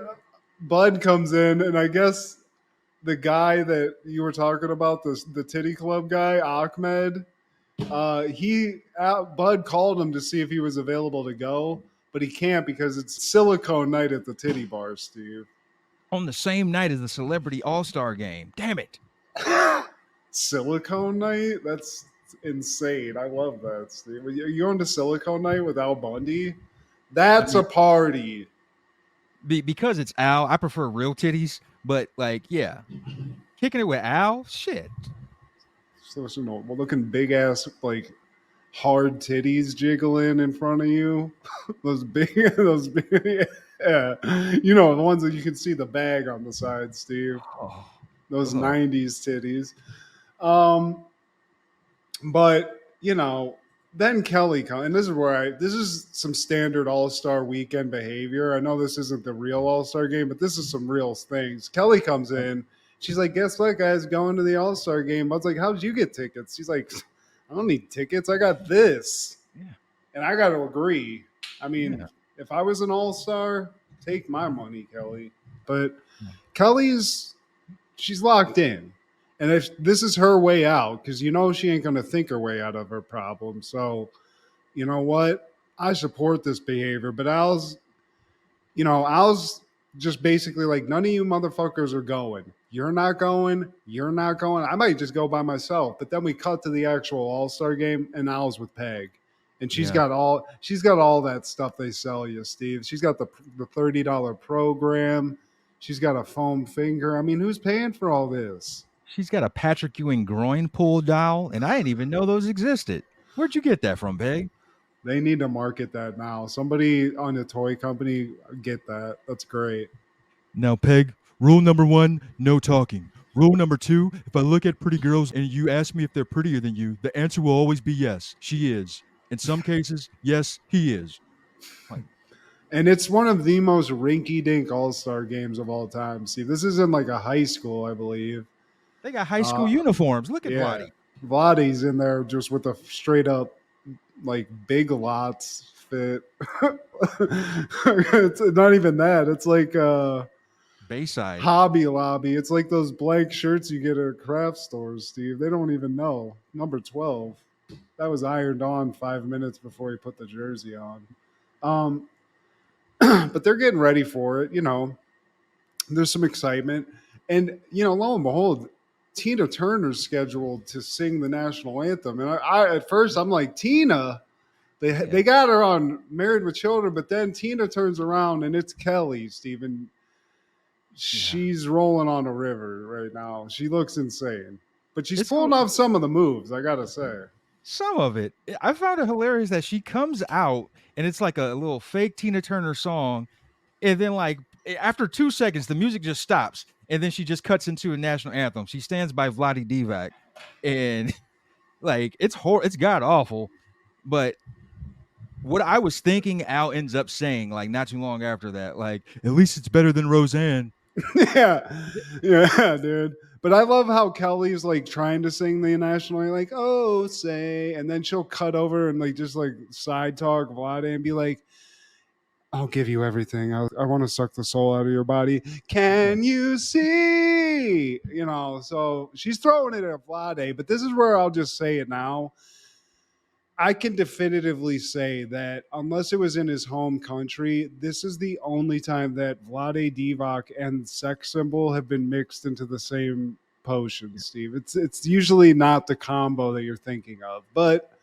Bud comes in, and I guess the guy that you were talking about, the titty club guy, Ahmed, Bud called him to see if he was available to go, but he can't because it's silicone night at the titty bar, Steve. On the same night as the Celebrity All-Star game. Damn it. Silicone night? That's insane. I love that, Steve. Are you going to Silicone night with Al Bundy? That's a party. Because it's Al, I prefer real titties, but like, yeah. Kicking it with Al, shit. So, we're looking big ass, like hard titties jiggling in front of you. those big, yeah. You know, the ones that you can see the bag on the side, Steve. Oh, Those ugh. 90s titties. But, you know, then Kelly comes, and this is some standard All-Star weekend behavior. I know this isn't the real All-Star game, but this is some real things. Kelly comes in. She's like, "Guess what, guys? Going to the All-Star game." I was like, "How'd you get tickets?" She's like, "I don't need tickets. I got this." Yeah. And I got to agree. I mean, Yeah. if I was an All-Star, take my money, Kelly. But Yeah. she's locked in. And if this is her way out, because you know she ain't going to think her way out of her problem. So, you know what? I support this behavior. But Al's just basically like, none of you motherfuckers are going. You're not going. You're not going. I might just go by myself. But then we cut to the actual All-Star game, and Al's with Peg. And she's Yeah. got all that stuff they sell you, Steve. She's got the $30 program. She's got a foam finger. I mean, who's paying for all this? She's got a Patrick Ewing groin pull doll, and I didn't even know those existed. Where'd you get that from, Peg? They need to market that now. Somebody on a toy company get that. That's great. Now, Peg, rule number 1, no talking. Rule number 2, if I look at pretty girls and you ask me if they're prettier than you, the answer will always be yes, she is. In some cases, yes, he is. And it's one of the most rinky-dink All-Star games of all time. See, this is in like a high school, I believe. They got high school uniforms. Look at Vladdy. Vladdy's in there just with a straight up like Big Lots fit. It's not even that. It's like Bayside. Hobby Lobby. It's like those blank shirts you get at craft stores, Steve. They don't even know. Number 12. That was ironed on 5 minutes before he put the jersey on. Um, but they're getting ready for it. There's some excitement, and lo and behold, Tina Turner's scheduled to sing the national anthem. And I at first I'm like, Tina. They got her on Married with Children, but then Tina turns around and it's Kelly, Steven. She's rolling on a river right now. She looks insane. But she's pulling off some of the moves, I gotta say. Some of it. I found it hilarious that she comes out and it's like a little fake Tina Turner song. And then, like, after 2 seconds, the music just stops. And then she just cuts into a national anthem. She stands by Vladi Divac. And, like, it's god awful. But what I was thinking, Al ends up saying, like, not too long after that, like, at least it's better than Roseanne. yeah, dude. But I love how Kelly's like trying to sing the national anthem, like, oh, say, and then she'll cut over and like just like side talk Vlade and be like, I'll give you everything. I want to suck the soul out of your body. Can you see? So she's throwing it at Vlade, but this is where I'll just say it now. I can definitively say that unless it was in his home country, this is the only time that Vlade Divac and Sex Symbol have been mixed into the same potion, Steve. It's usually not the combo that you're thinking of. But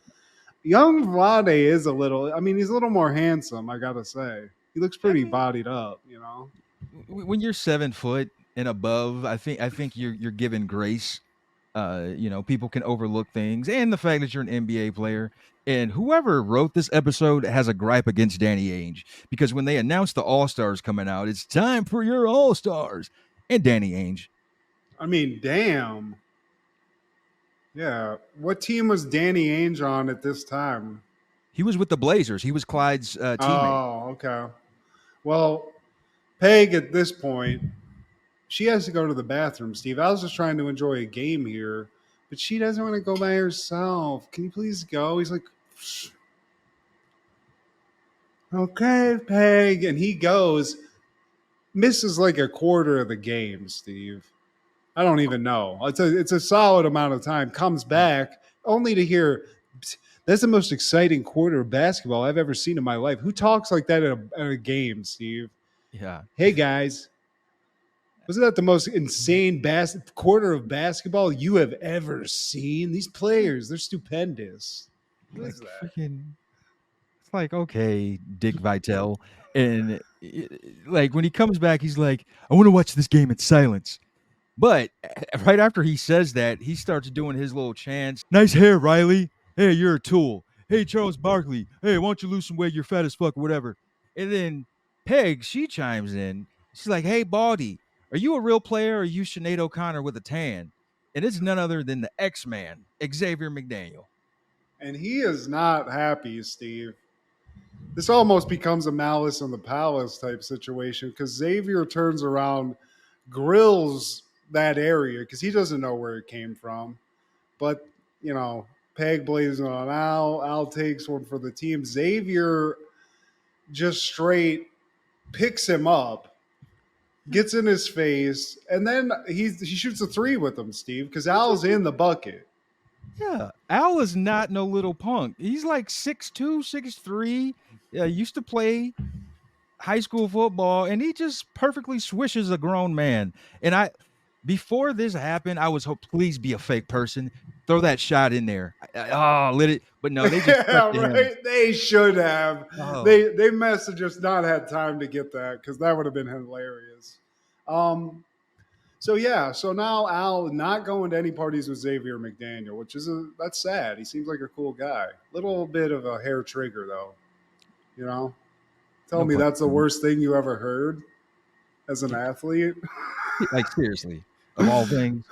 young Vlade is he's a little more handsome, I gotta say. He looks pretty bodied up, When you're 7 foot and above, I think you're given grace. People can overlook things, and the fact that you're an NBA player. And whoever wrote this episode has a gripe against Danny Ainge, because when they announced the All-Stars coming out, it's time for your All-Stars. And Danny Ainge. I mean, damn. Yeah. What team was Danny Ainge on at this time? He was with the Blazers. He was Clyde's teammate. Oh, okay. Well, Peg at this point, she has to go to the bathroom, Steve. I was just trying to enjoy a game here, but she doesn't want to go by herself. Can you please go? He's like, okay, Peg. And he goes, misses like a quarter of the game, Steve. I don't even know. It's a solid amount of time. Comes back only to hear, that's the most exciting quarter of basketball I've ever seen in my life. Who talks like that at a game, Steve? Yeah. Hey, guys. Wasn't that the most insane quarter of basketball you have ever seen? These players, they're stupendous. What is that? It's like, okay, Dick Vitale. And like when he comes back, he's like, I want to watch this game in silence. But right after he says that, he starts doing his little chants. Nice hair, Riley. Hey, you're a tool. Hey, Charles Barkley. Hey, why don't you lose some weight? You're fat as fuck or whatever. And then Peg, she chimes in. She's like, hey, Baldy, are you a real player or are you Sinead O'Connor with a tan? And it's none other than the X-Man, Xavier McDaniel. And he is not happy, Steve. This almost becomes a Malice in the Palace type situation because Xavier turns around, grills that area because he doesn't know where it came from. But, Peg blazing on Al. Al takes one for the team. Xavier just straight picks him up, gets in his face, and then he shoots a 3 with him, Steve, because Al's in the bucket. Yeah, Al is not no little punk. He's like 6'2", 6'3". Used to play high school football, and he just perfectly swishes a grown man. And before this happened, I was please be a fake person. Throw that shot in there. Lit it. But no, they just right. They should have. Oh. They must have just not had time to get that because that would have been hilarious. So now Al not going to any parties with Xavier McDaniel, which that's sad. He seems like a cool guy. Little bit of a hair trigger though. Tell me that's the worst thing you ever heard as an athlete. Like seriously, of all things.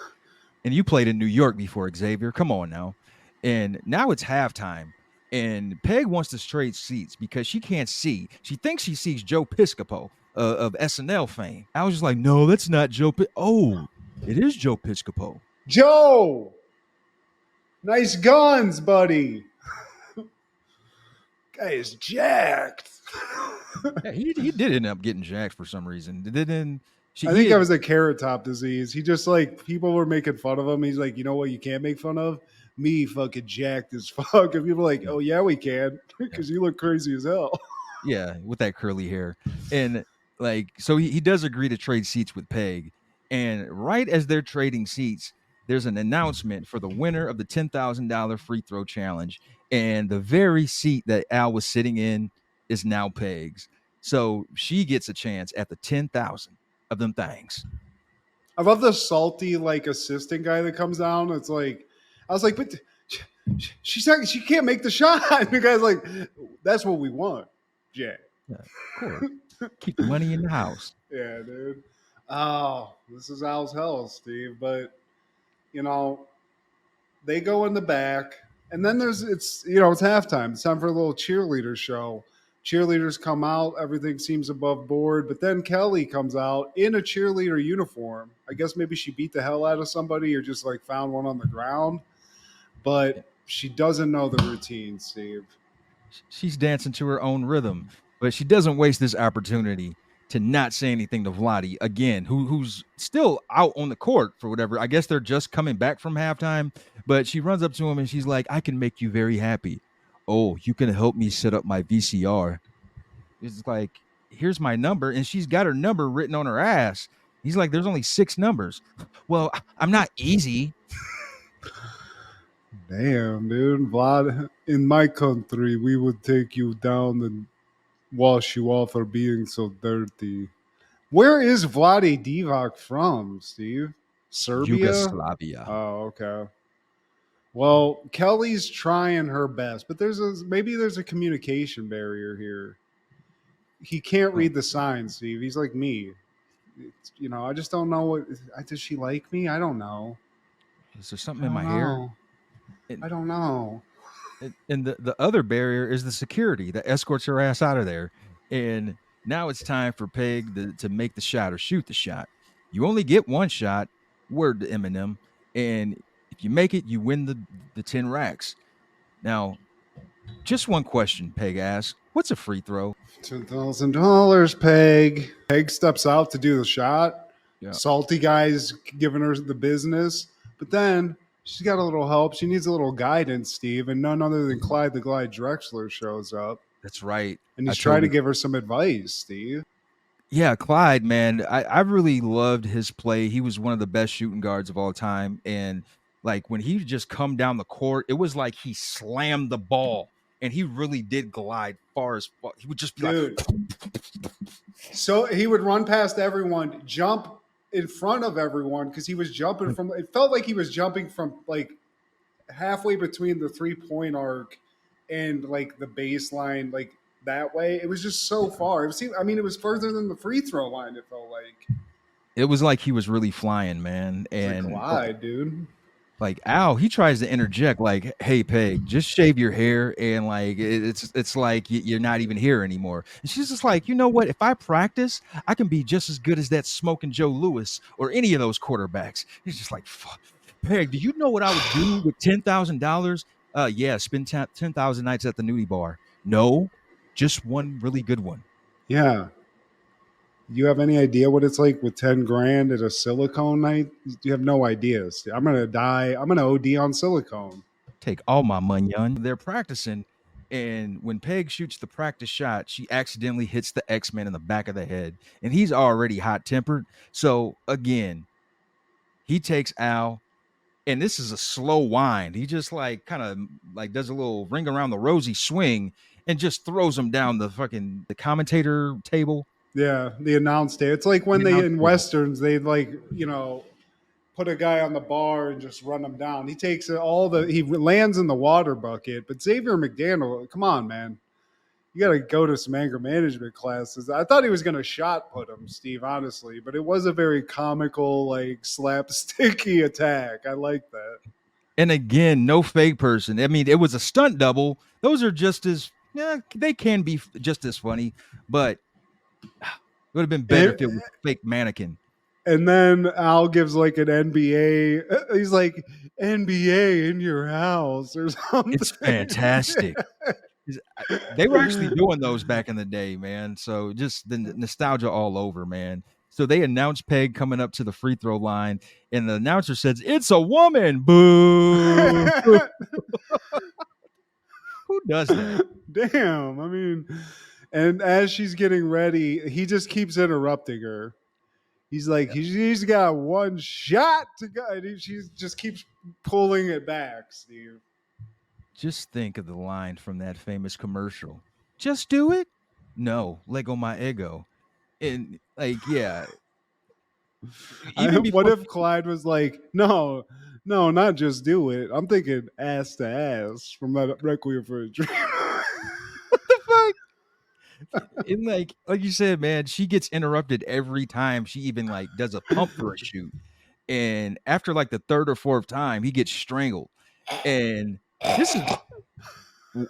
And you played in New York before, Xavier. Come on now. And now it's halftime. And Peg wants to trade seats because she can't see. She thinks she sees Joe Piscopo of SNL fame. I was just like, no, that's not Joe. It is Joe Piscopo. Joe! Nice guns, buddy. Guy is jacked. Yeah, he did end up getting jacked for some reason. I think that was a carrot top disease. He just people were making fun of him. He's like, you know what you can't make fun of? me fucking jacked as fuck. And people are like, oh yeah, we can, because you look crazy as hell. Yeah, with that curly hair. And like, so he does agree to trade seats with Peg. And right as they're trading seats, there's an announcement for the winner of the $10,000 free throw challenge. And the very seat that Al was sitting in is now Peg's. So she gets a chance at the 10,000 of them things. I love the salty like assistant guy that comes down. It's like, I was like, but she can't make the shot. And the guy's like, that's what we want, Jay. Yeah, of course. Keep the money in the house. Yeah, dude. Oh, this is Al's hell, Steve. But you know, they go in the back, and then it's halftime. It's time for a little cheerleader show. Cheerleaders come out, everything seems above board, but then Kelly comes out in a cheerleader uniform. I guess maybe she beat the hell out of somebody or just like found one on the ground, but she doesn't know the routine, Steve. She's dancing to her own rhythm, but she doesn't waste this opportunity to not say anything to Vladi again, who's still out on the court for whatever. I guess they're just coming back from halftime, but she runs up to him and she's like, I can make you very happy. Oh, you can help me set up my VCR. It's like, here's my number. And she's got her number written on her ass. He's like, there's only 6 numbers. Well, I'm not easy. Damn, dude. Vlad, in my country, we would take you down and wash you off for being so dirty. Where is Vlade Divac from, Steve? Serbia? Yugoslavia. Oh, okay. Well, Kelly's trying her best, but maybe there's a communication barrier here. He can't read the signs, Steve. He's like me. I just don't know what. Does she like me? I don't know. Is there something in my hair? I don't know. And the other barrier is the security that escorts her ass out of there. And now it's time for Peg to make the shot or shoot the shot. You only get one shot, word to Eminem. And if you make it, you win the 10 racks. Now, just one question, Peg asks. What's a free throw? $10,000, Peg. Peg steps out to do the shot. Yeah. Salty guy's giving her the business. But then she's got a little help. She needs a little guidance, Steve. And none other than Clyde the Glide Drexler shows up. That's right. And he's trying to give her some advice, Steve. Yeah, Clyde, man, I really loved his play. He was one of the best shooting guards of all time. And like when he just come down the court, it was like he slammed the ball and he really did glide far as far. He would just be like. So he would run past everyone, jump in front of everyone because he was jumping from, it felt like he was jumping from like halfway between the 3-point arc and like the baseline, like that way. It was just so far. It was further than the free throw line, it felt like. It was like he was really flying, man. And Glide, dude. Like Al, he tries to interject, like, "Hey, Peg, just shave your hair," and like it's like you're not even here anymore. And she's just like, you know what? If I practice, I can be just as good as that smoking Joe Louis or any of those quarterbacks. He's just like, fuck. Peg, do you know what I would do with $10,000? Yeah, spend 10,000 nights at the nudie bar. No, just one really good one. Yeah. You have any idea what it's like with 10 grand at a silicone night? You have no ideas. I'm going to die. I'm going to OD on silicone. Take all my money on. They're practicing. And when Peg shoots the practice shot, she accidentally hits the X-Men in the back of the head. And he's already hot-tempered. So again, he takes Al. And this is a slow wind. He just like kind of like does a little ring around the rosy swing and just throws him down the commentator table. Yeah, the announce table. It's like when in Westerns, they like, put a guy on the bar and just run him down. He takes he lands in the water bucket. But Xavier McDaniel, come on, man. You got to go to some anger management classes. I thought he was going to shot put him, Steve, honestly. But it was a very comical, like, slapsticky attack. I like that. And again, no fake person. I mean, it was a stunt double. Those are just as, they can be just as funny. But it would have been better if it was a fake mannequin. And then Al gives like an NBA. He's like, NBA in your house or something. It's fantastic. They were actually doing those back in the day, man. So just the nostalgia all over, man. So they announced Peg coming up to the free throw line, and the announcer says, "It's a woman." Boo. Who does that? Damn. I mean, and as she's getting ready, he just keeps interrupting her. He's like, he's got one shot to go. And she just keeps pulling it back, Steve. Just think of the line from that famous commercial. Just do it? No, let go my ego. And like, yeah, even What before if Clyde was like, no, not just do it. I'm thinking ass to ass from that Requiem for a Dream. the fuck? And like you said, man, she gets interrupted every time she even like does a pump for a shoot. And after like the third or fourth time, he gets strangled. And this is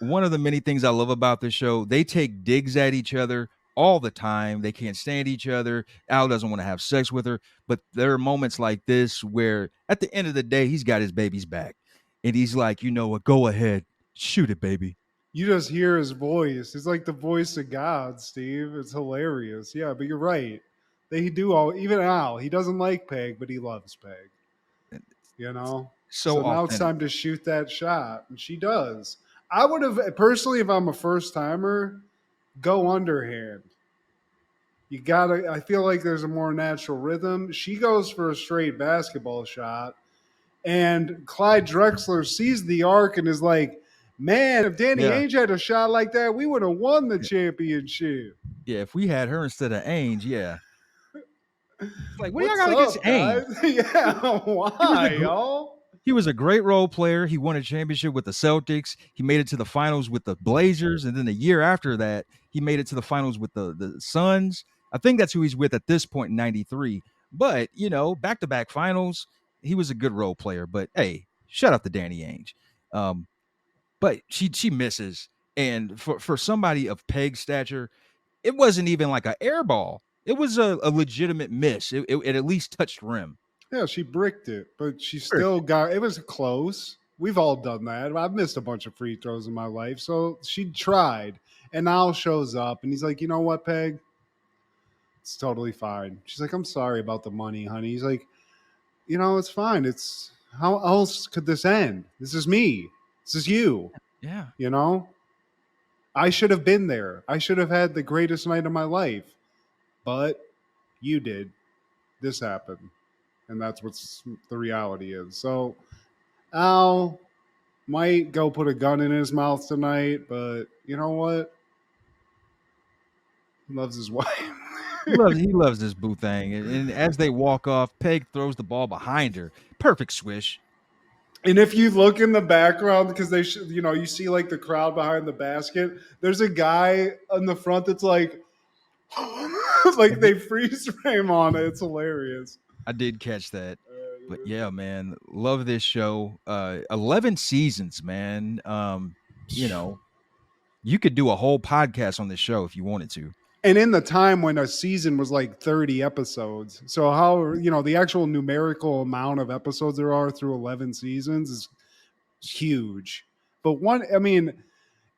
one of the many things I love about this show. They take digs at each other all the time. They can't stand each other. Al doesn't want to have sex with her, but there are moments like this where at the end of the day, he's got his baby's back. And he's like, you know what, go ahead, shoot it, baby. You just hear his voice. It's like the voice of God, Steve. It's hilarious. Yeah, but you're right. They do all, even Al, he doesn't like Peg, but he loves Peg. You know? So So now it's authentic. time to shoot that shot. And she does. I would have, personally, if I'm a first timer, go underhand. You gotta, I feel like there's a more natural rhythm. She goes for a straight basketball shot. And Clyde Drexler sees the arc and is like, man, if Danny Yeah. Ainge had a shot like that, we would have won the championship. Yeah, if we had her instead of Ainge, yeah. It's like, what do y'all What's got against up, Ainge? guys? Yeah, why, y'all? He was a great role player. He won a championship with the Celtics. He made it to the finals with the Blazers. And then the year after that, he made it to the finals with the Suns. I think that's who he's with at this point in 93. But, you know, back-to-back finals, he was a good role player. But, hey, shout out to Danny Ainge. But she misses. And for somebody of Peg's stature, it wasn't even like an air ball. It was a legitimate miss. It at least touched rim. Yeah, she bricked it, but she still got it. Was close. We've all done that. I've missed a bunch of free throws in my life. So she tried. And Al shows up and he's like, you know what, Peg? It's totally fine. She's like, I'm sorry about the money, honey. He's like, you know, it's fine. It's how else could this end? This is me. This is you. Yeah. You know? I should have been there. I should have had the greatest night of my life. But you did. This happened. And that's what's the reality is. So Al might go put a gun in his mouth tonight, but you know what? He loves his wife. He loves this boo thing. And as they walk off, Peg throws the ball behind her. Perfect swish. And if you look in the background, because they should, you know, you see like the crowd behind the basket, there's a guy in the front that's like, like they freeze frame on it. It's hilarious. I did catch that. But yeah, man, love this show. 11 seasons, man. You know, you could do a whole podcast on this show if you wanted to. And in the time when a season was like 30 episodes. So how, you know, the actual numerical amount of episodes there are through 11 seasons is huge. But one, I mean,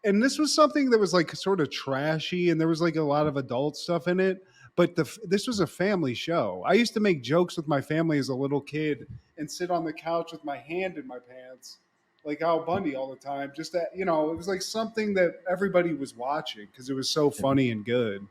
and this was something that was like sort of trashy and there was like a lot of adult stuff in it. But this was a family show. I used to make jokes with my family as a little kid and sit on the couch with my hand in my pants like Al Bundy all the time. Just that, you know, it was like something that everybody was watching because it was so funny and good.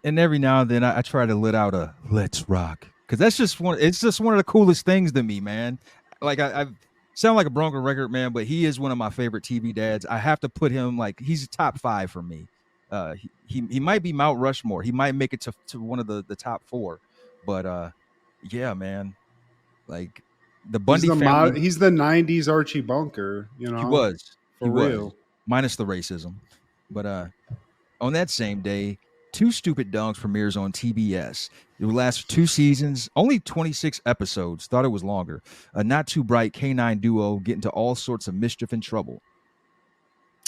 And every now and then I try to let out a let's rock. Because that's just it's just one of the coolest things to me, man. Like I sound like a Bronco record, man, but he is one of my favorite TV dads. I have to put him like he's top 5 for me. He might be Mount Rushmore. He might make it to one of the top 4. But yeah, man. Like the Bundy family. He's the 90s Archie Bunker, you know. He was. For real. Minus the racism. But on that same day, Two Stupid Dogs premieres on TBS. It will last for 2 seasons, only 26 episodes. Thought it was longer. A not too bright canine duo get into all sorts of mischief and trouble.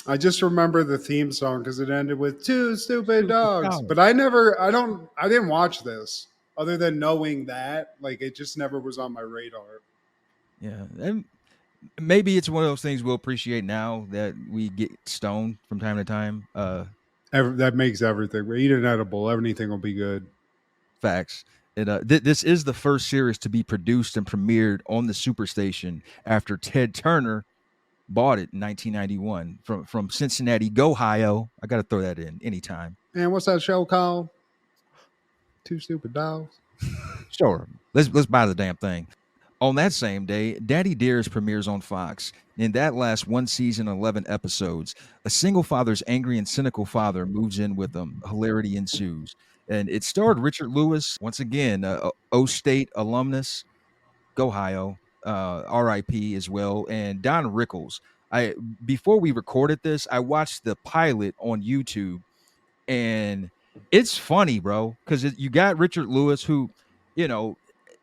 I just remember the theme song because it ended with two stupid dogs. But I didn't watch this other than knowing that. Like it just never was on my radar. Yeah. And maybe it's one of those things we'll appreciate now that we get stoned from time to time. That makes everything. Eat an edible. Everything will be good. Facts. This is the first series to be produced and premiered on the Superstation after Ted Turner bought it in 1991 from Cincinnati, Ohio. I got to throw that in anytime. Man, what's that show called? Two Stupid Dogs. Sure, let's buy the damn thing. On that same day, Daddy Dearest premieres on Fox. In that lasts one season, 11 episodes. A single father's angry and cynical father moves in with them. Hilarity ensues. And it starred Richard Lewis, once again, O State alumnus, Ohio, RIP as well, and Don Rickles. I Before we recorded this, I watched the pilot on YouTube, and it's funny, bro, because you got Richard Lewis, who, you know,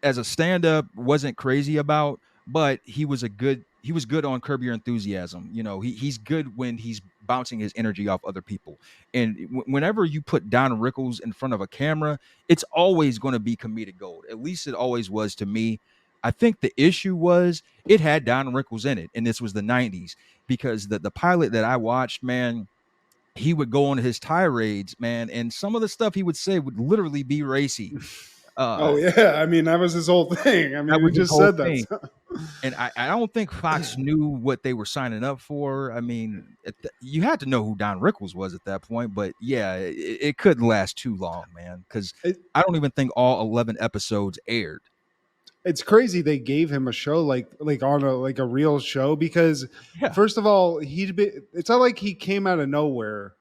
as a stand-up, wasn't crazy about, but he was good on Curb Your Enthusiasm. He's good when he's bouncing his energy off other people. And whenever you put Don Rickles in front of a camera, it's always going to be comedic gold. At least it always was to me. I think the issue was it had Don Rickles in it, and this was the '90s, because the pilot that I watched, man, he would go on his tirades, man, and some of the stuff he would say would literally be racy. Oh Uh, yeah, I mean that was his whole thing. I that mean, we was his just whole said that. thing, and I don't think Fox knew what they were signing up for. I mean, you had to know who Don Rickles was at that point, but yeah, it couldn't last too long, man, because It, I don't even think all 11 episodes aired. it's crazy they gave him a show like on a real show because Yeah, first of all it's not like he came out of nowhere.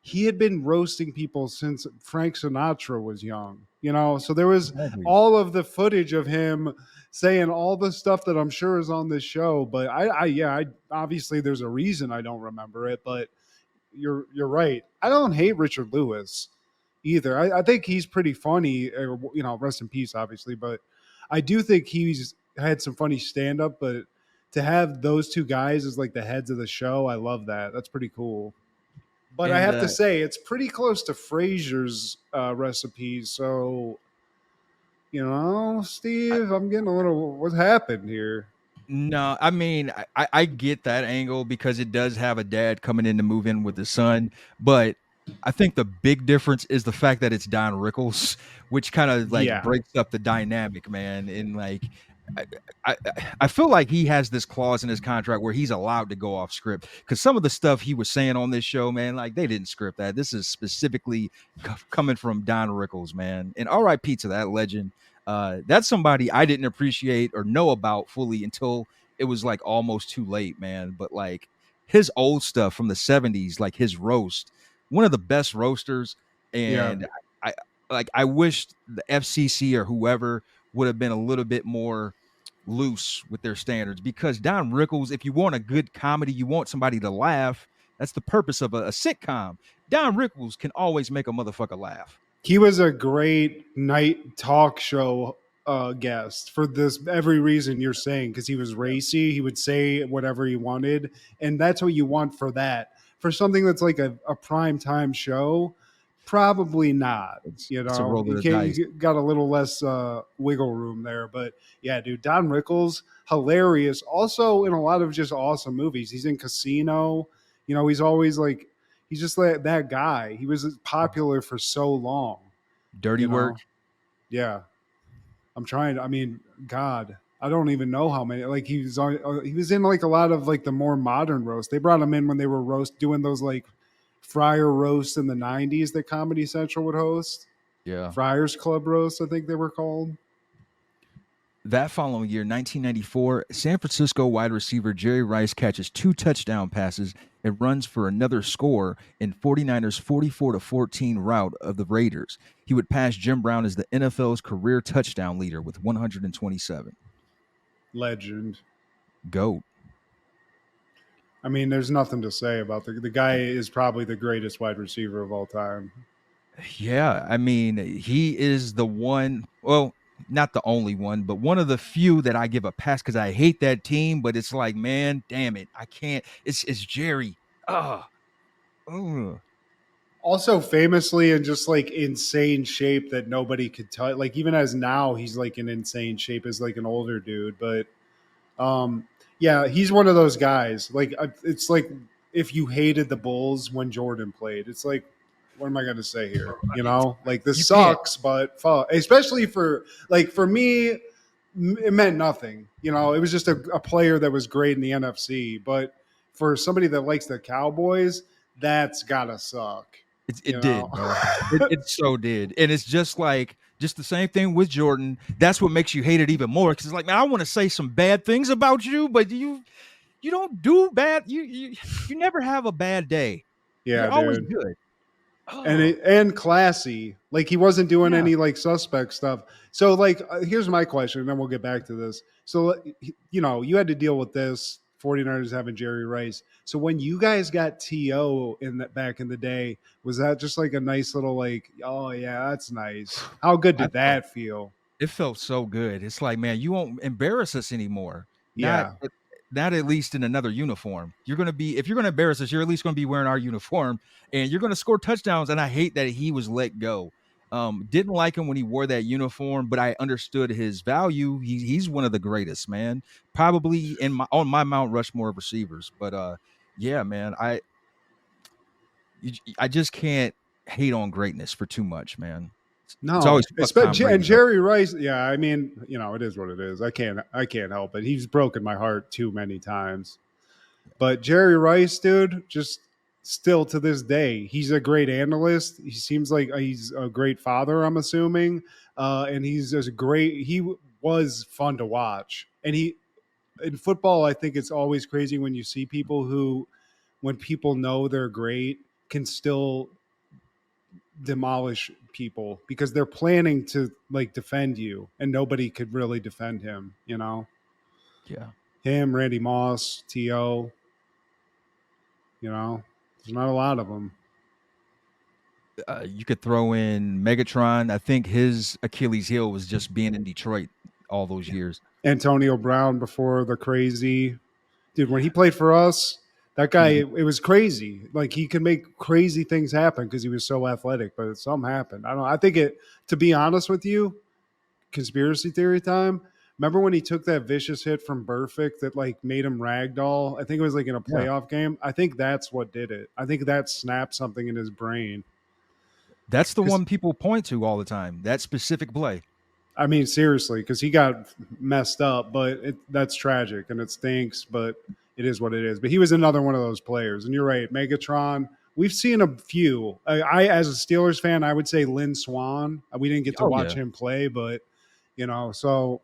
He had been roasting people since Frank Sinatra was young. So there was exactly. all of the footage of him saying all the stuff that I'm sure is on this show, but I obviously there's a reason I don't remember it, but you're right. I don't hate Richard Lewis either. I think he's pretty funny. Rest in peace, obviously, but I do think he's had some funny stand up. But to have those two guys as like the heads of the show, I love that. That's pretty cool. But I And have to say, it's pretty close to Frasier's recipes. So, Steve, I'm getting a little. What happened here? No, I mean, I get that angle because it does have a dad coming in to move in with his son, but I think the big difference is the fact that it's Don Rickles, which kind of like Yeah. breaks up the dynamic, man. And like, I, I feel like he has this clause in his contract where he's allowed to go off script because some of the stuff he was saying on this show, man, like they didn't script that. This is specifically coming from Don Rickles, man. And R.I.P. to that legend. That's somebody I didn't appreciate or know about fully until it was like almost too late, man. But like his old stuff from the '70s, like his roast, one of the best roasters. Yeah. And I wished the FCC or whoever would have been a little bit more loose with their standards because Don Rickles, if you want a good comedy, you want somebody to laugh. That's the purpose of a sitcom. Don Rickles can always make a motherfucker laugh. He was a great night talk show guest for this every reason you're saying because he was racy. He would say whatever he wanted, and that's what you want for that. For something that's like a prime time show, probably not. It's a roll of You the can't. dice. You got a little less wiggle room there, but yeah, dude, Don Rickles, hilarious. Also in a lot of just awesome movies. He's in Casino. He's always like he's just like that guy. He was popular for so long. Dirty You work. know, yeah. I'm trying. I mean, God, I don't even know how many. Like he was in like a lot of like the more modern roast. They brought him in when they were doing those like Friar roasts in the '90s that Comedy Central would host. Yeah. Friars Club roast, I think they were called. That following year, 1994, San Francisco wide receiver Jerry Rice catches 2 touchdown passes and runs for another score in 49ers' 44-14 rout of the Raiders. He would pass Jim Brown as the NFL's career touchdown leader with 127. Legend. GOAT. I mean, there's nothing to say about the guy is probably the greatest wide receiver of all time. Yeah, I mean, he is the one, well, not the only one, but one of the few that I give a pass because I hate that team, but it's like, man, damn it. I can't. It's Jerry. Ugh. Ugh. Also famously in just like insane shape that nobody could tell. Like even as now, he's like in insane shape as like an older dude. But yeah, he's one of those guys. Like it's like if you hated the Bulls when Jordan played, it's like what am I going to say here? You know, like this You can't. sucks, but fuck, especially for me, it meant nothing. You know, it was just a player that was great in the NFC, but for somebody that likes the Cowboys, that's gotta suck. It You know, did, bro. It so did, and it's just the same thing with Jordan. That's what makes you hate it even more because it's like, man, I want to say some bad things about you, but you don't do bad. You never have a bad day. yeah, You're always dude. good. And Oh, classy. Like he wasn't doing yeah. any like suspect stuff. So like here's my question, and then we'll get back to this. So you know, you had to deal with this 49ers having Jerry Rice. So when you guys got TO in that back in the day, was that just like a nice little like, oh yeah, that's nice. How good I did felt that feel? it felt so good. It's like, man, you won't embarrass us anymore. Not Yeah. not at least in another uniform. You're gonna be if you're gonna embarrass us, you're at least gonna be wearing our uniform and you're gonna score touchdowns. And I hate that he was let go. Didn't like him when he wore that uniform, but I understood his value. He's one of the greatest, man. Probably in my on my Mount Rushmore of receivers. But yeah, man, I just can't hate on greatness for too much, man. It's No, always fuck Tom and Brady though. Jerry Rice. Yeah, I mean, you know, it is what it is. I can't help it. He's broken my heart too many times. But Jerry Rice, dude, just still to this day, he's a great analyst. He seems like he's a great father. I'm assuming, and he's just great. Was fun to watch, and he in football. I think it's always crazy when you see people who, when people know they're great, can still demolish people because they're planning to like defend you, and nobody could really defend him. You know, Yeah. him, Randy Moss, To. You know, there's not a lot of them. You could throw in Megatron. I think his Achilles heel was just being in Detroit all those years. Antonio Brown before the crazy dude when he played for us. That He guy, was it was crazy. Like he could make crazy things happen because he was so athletic. But something happened. I don't know. I think it. To be honest with you, conspiracy theory time. Remember when he took that vicious hit from Burfict that like made him ragdoll? I think it was like in a yeah. playoff game. I think that's what did it. I think that snapped something in his brain. That's the 'Cause one people point to all the time. That specific play. I mean, seriously, because he got messed up, but that's tragic and it stinks, but it is what it is. But he was another one of those players. And you're right, Megatron. We've seen a few. As a Steelers fan, I would say Lynn Swan. We didn't get to Oh watch yeah. him play, but, you know, so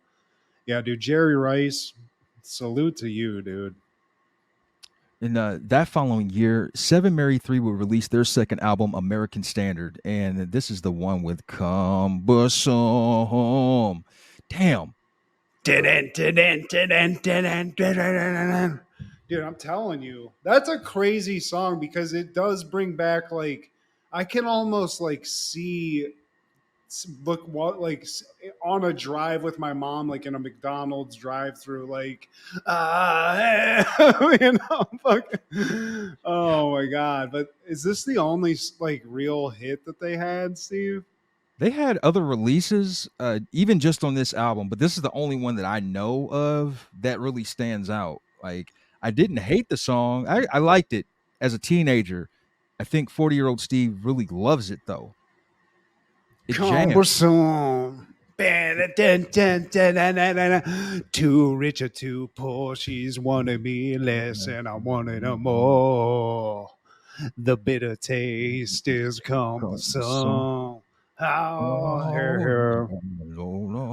yeah, dude, Jerry Rice, salute to you, dude. And that following year, Seven Mary 3 would release their second album, American Standard. And this is the one with Cumbersome. Damn. Dude, I'm telling you, that's a crazy song because it does bring back like I can almost like see look what like on a drive with my mom like in a McDonald's drive through like you know fucking, oh my god, but is this the only like real hit that they had, Steve? They had other releases, even just on this album, but this is the only one that I know of that really stands out. Like, I didn't hate the song. I liked it as a teenager. I think 40-year-old Steve really loves it though. It jams. Cumbersome. Too rich or too poor, she's wanted me less, and I wanted her more. The bitter taste is Cumbersome. cumbersome. Oh, Oh,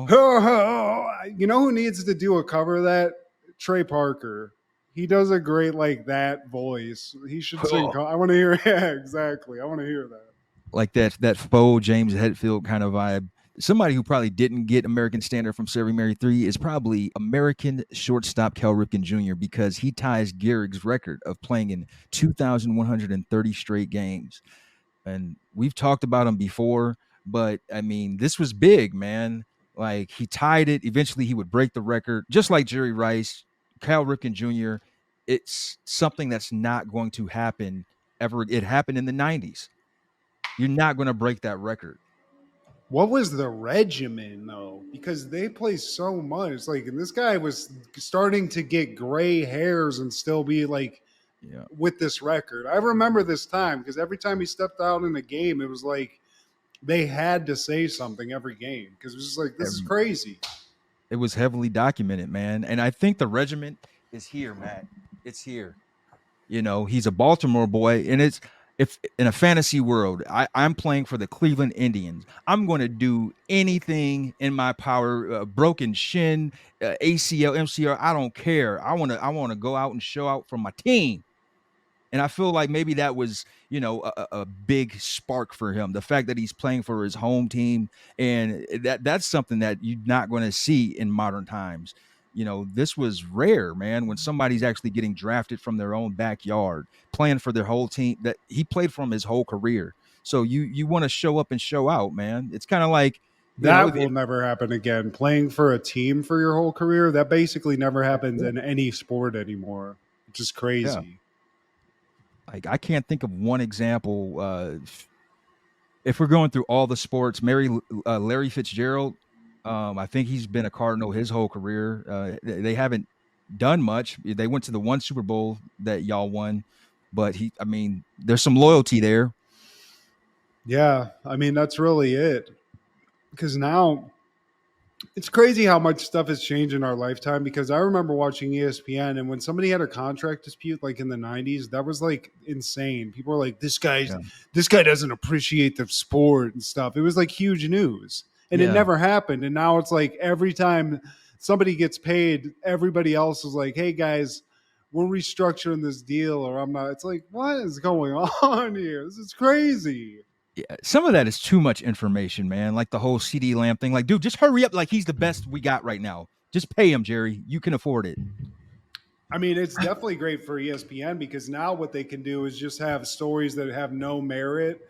no. you know who needs to do a cover of that? Trey Parker. He does a great like that voice. He should sing. I want to hear. Yeah, exactly. I want to hear that. Like that faux James Hetfield kind of vibe. Somebody who probably didn't get American Standard from Seven Mary 3 is probably American shortstop Cal Ripken Jr. because he ties Gehrig's record of playing in 2,130 straight games. And we've talked about him before, but I mean, this was big, man. Like he tied it. Eventually, he would break the record, just like Jerry Rice, Cal Ripken Jr. It's something that's not going to happen ever. It happened in the 90s. You're not going to break that record. What was the regimen though? Because they play so much. Like, and this guy was starting to get gray hairs and still be like Yeah. with this record. I remember this time because every time he stepped out in a game, it was like they had to say something every game because it was just like, this is Every, crazy. it was heavily documented, man. And I think the regiment is here, Matt. It's here. You know, he's a Baltimore boy, and it's if in a fantasy world, I'm playing for the Cleveland Indians. I'm going to do anything in my power, broken shin, ACL, MCL. I don't care. I want to go out and show out for my team. And I feel like maybe that was, a big spark for him. The fact that he's playing for his home team, and that's something that you're not going to see in modern times. This was rare, man, when somebody's actually getting drafted from their own backyard, playing for their whole team that he played from his whole career. So you want to show up and show out, man. It's kind of like, That will never happen again. Playing for a team for your whole career, that basically never happens yeah, in any sport anymore, which is yeah. crazy. Like I can't think of one example. If we're going through all the sports, Larry Fitzgerald, I think he's been a Cardinal his whole career. They haven't done much. They went to the one Super Bowl that y'all won, but there's some loyalty there. Yeah, I mean, that's really it. Because now it's crazy how much stuff has changed in our lifetime. Because I remember watching ESPN, and when somebody had a contract dispute, like in the '90s, that was like insane. People were like, Yeah, this guy doesn't appreciate the sport and stuff." It was like huge news, and it yeah. never happened. And now it's like every time somebody gets paid, everybody else is like, "Hey guys, we're restructuring this deal," or "I'm not." It's like, what is going on here? This is crazy. Yeah, some of that is too much information, man. Like the whole CD Lamb thing. Like, dude, just hurry up. Like he's the best we got right now. Just pay him, Jerry. You can afford it. I mean, it's definitely great for ESPN because now what they can do is just have stories that have no merit.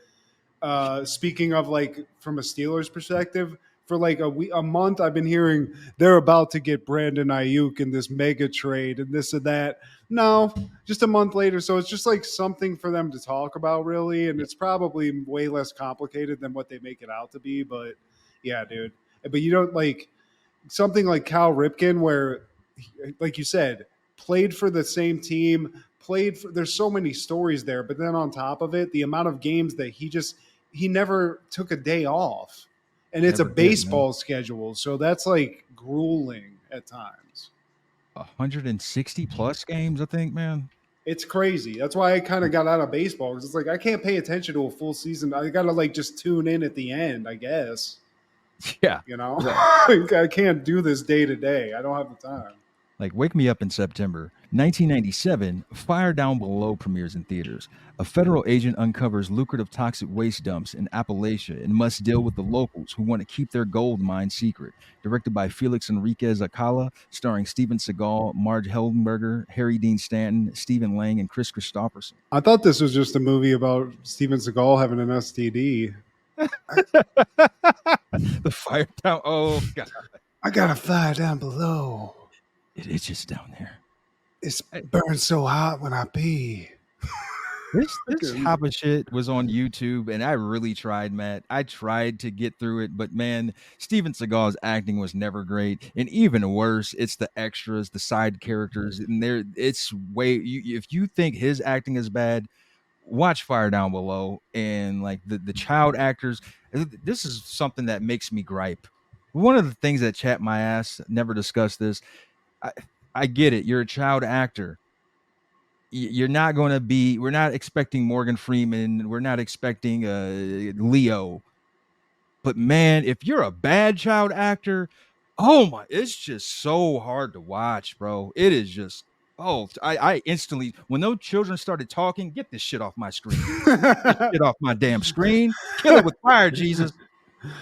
Speaking of like from a Steelers perspective, for like a month, I've been hearing they're about to get Brandon Ayuk in this mega trade and this and that. No, just a month later. So it's just like something for them to talk about, really. And Yeah, it's probably way less complicated than what they make it out to be. But yeah, dude. But you don't like something like Cal Ripken, where, like you said, played for the same team, played for, there's so many stories there. But then on top of it, the amount of games that he never took a day off. And it's a never did, man. baseball schedule. So that's like grueling at times. 160 plus games, I think, man. It's crazy. That's why I kind of got out of baseball because it's like I can't pay attention to a full season. I got to like just tune in at the end, I guess. Yeah. You know, Right. I can't do this day to day. I don't have the time. Like, wake me up in September. 1997, Fire Down Below premieres in theaters. A federal agent uncovers lucrative toxic waste dumps in Appalachia and must deal with the locals who want to keep their gold mine secret. Directed by Felix Enriquez Acala, starring Steven Seagal, Marge Heldenberger, Harry Dean Stanton, Stephen Lang, and Chris Christopherson. I thought this was just a movie about Steven Seagal having an STD. The Fire Down. Oh, God. I got a fire down below. It itches down there. It burns so hot when I pee. This type of shit was on YouTube, and I really tried, Matt. I tried to get through it, but man, Steven Seagal's acting was never great, and even worse, it's the extras, the side characters, and it's way. If you think his acting is bad, watch Fire Down Below, and like the child actors. This is something that makes me gripe. One of the things that chat my ass never discussed this. I, I get it. You're a child actor. You're not going to be. We're not expecting Morgan Freeman. We're not expecting Leo. But man, if you're a bad child actor, oh my, it's just so hard to watch, bro. It is just. Oh, I instantly when those children started talking, get this shit off my screen. Get this shit off my damn screen. Kill it with fire, Jesus.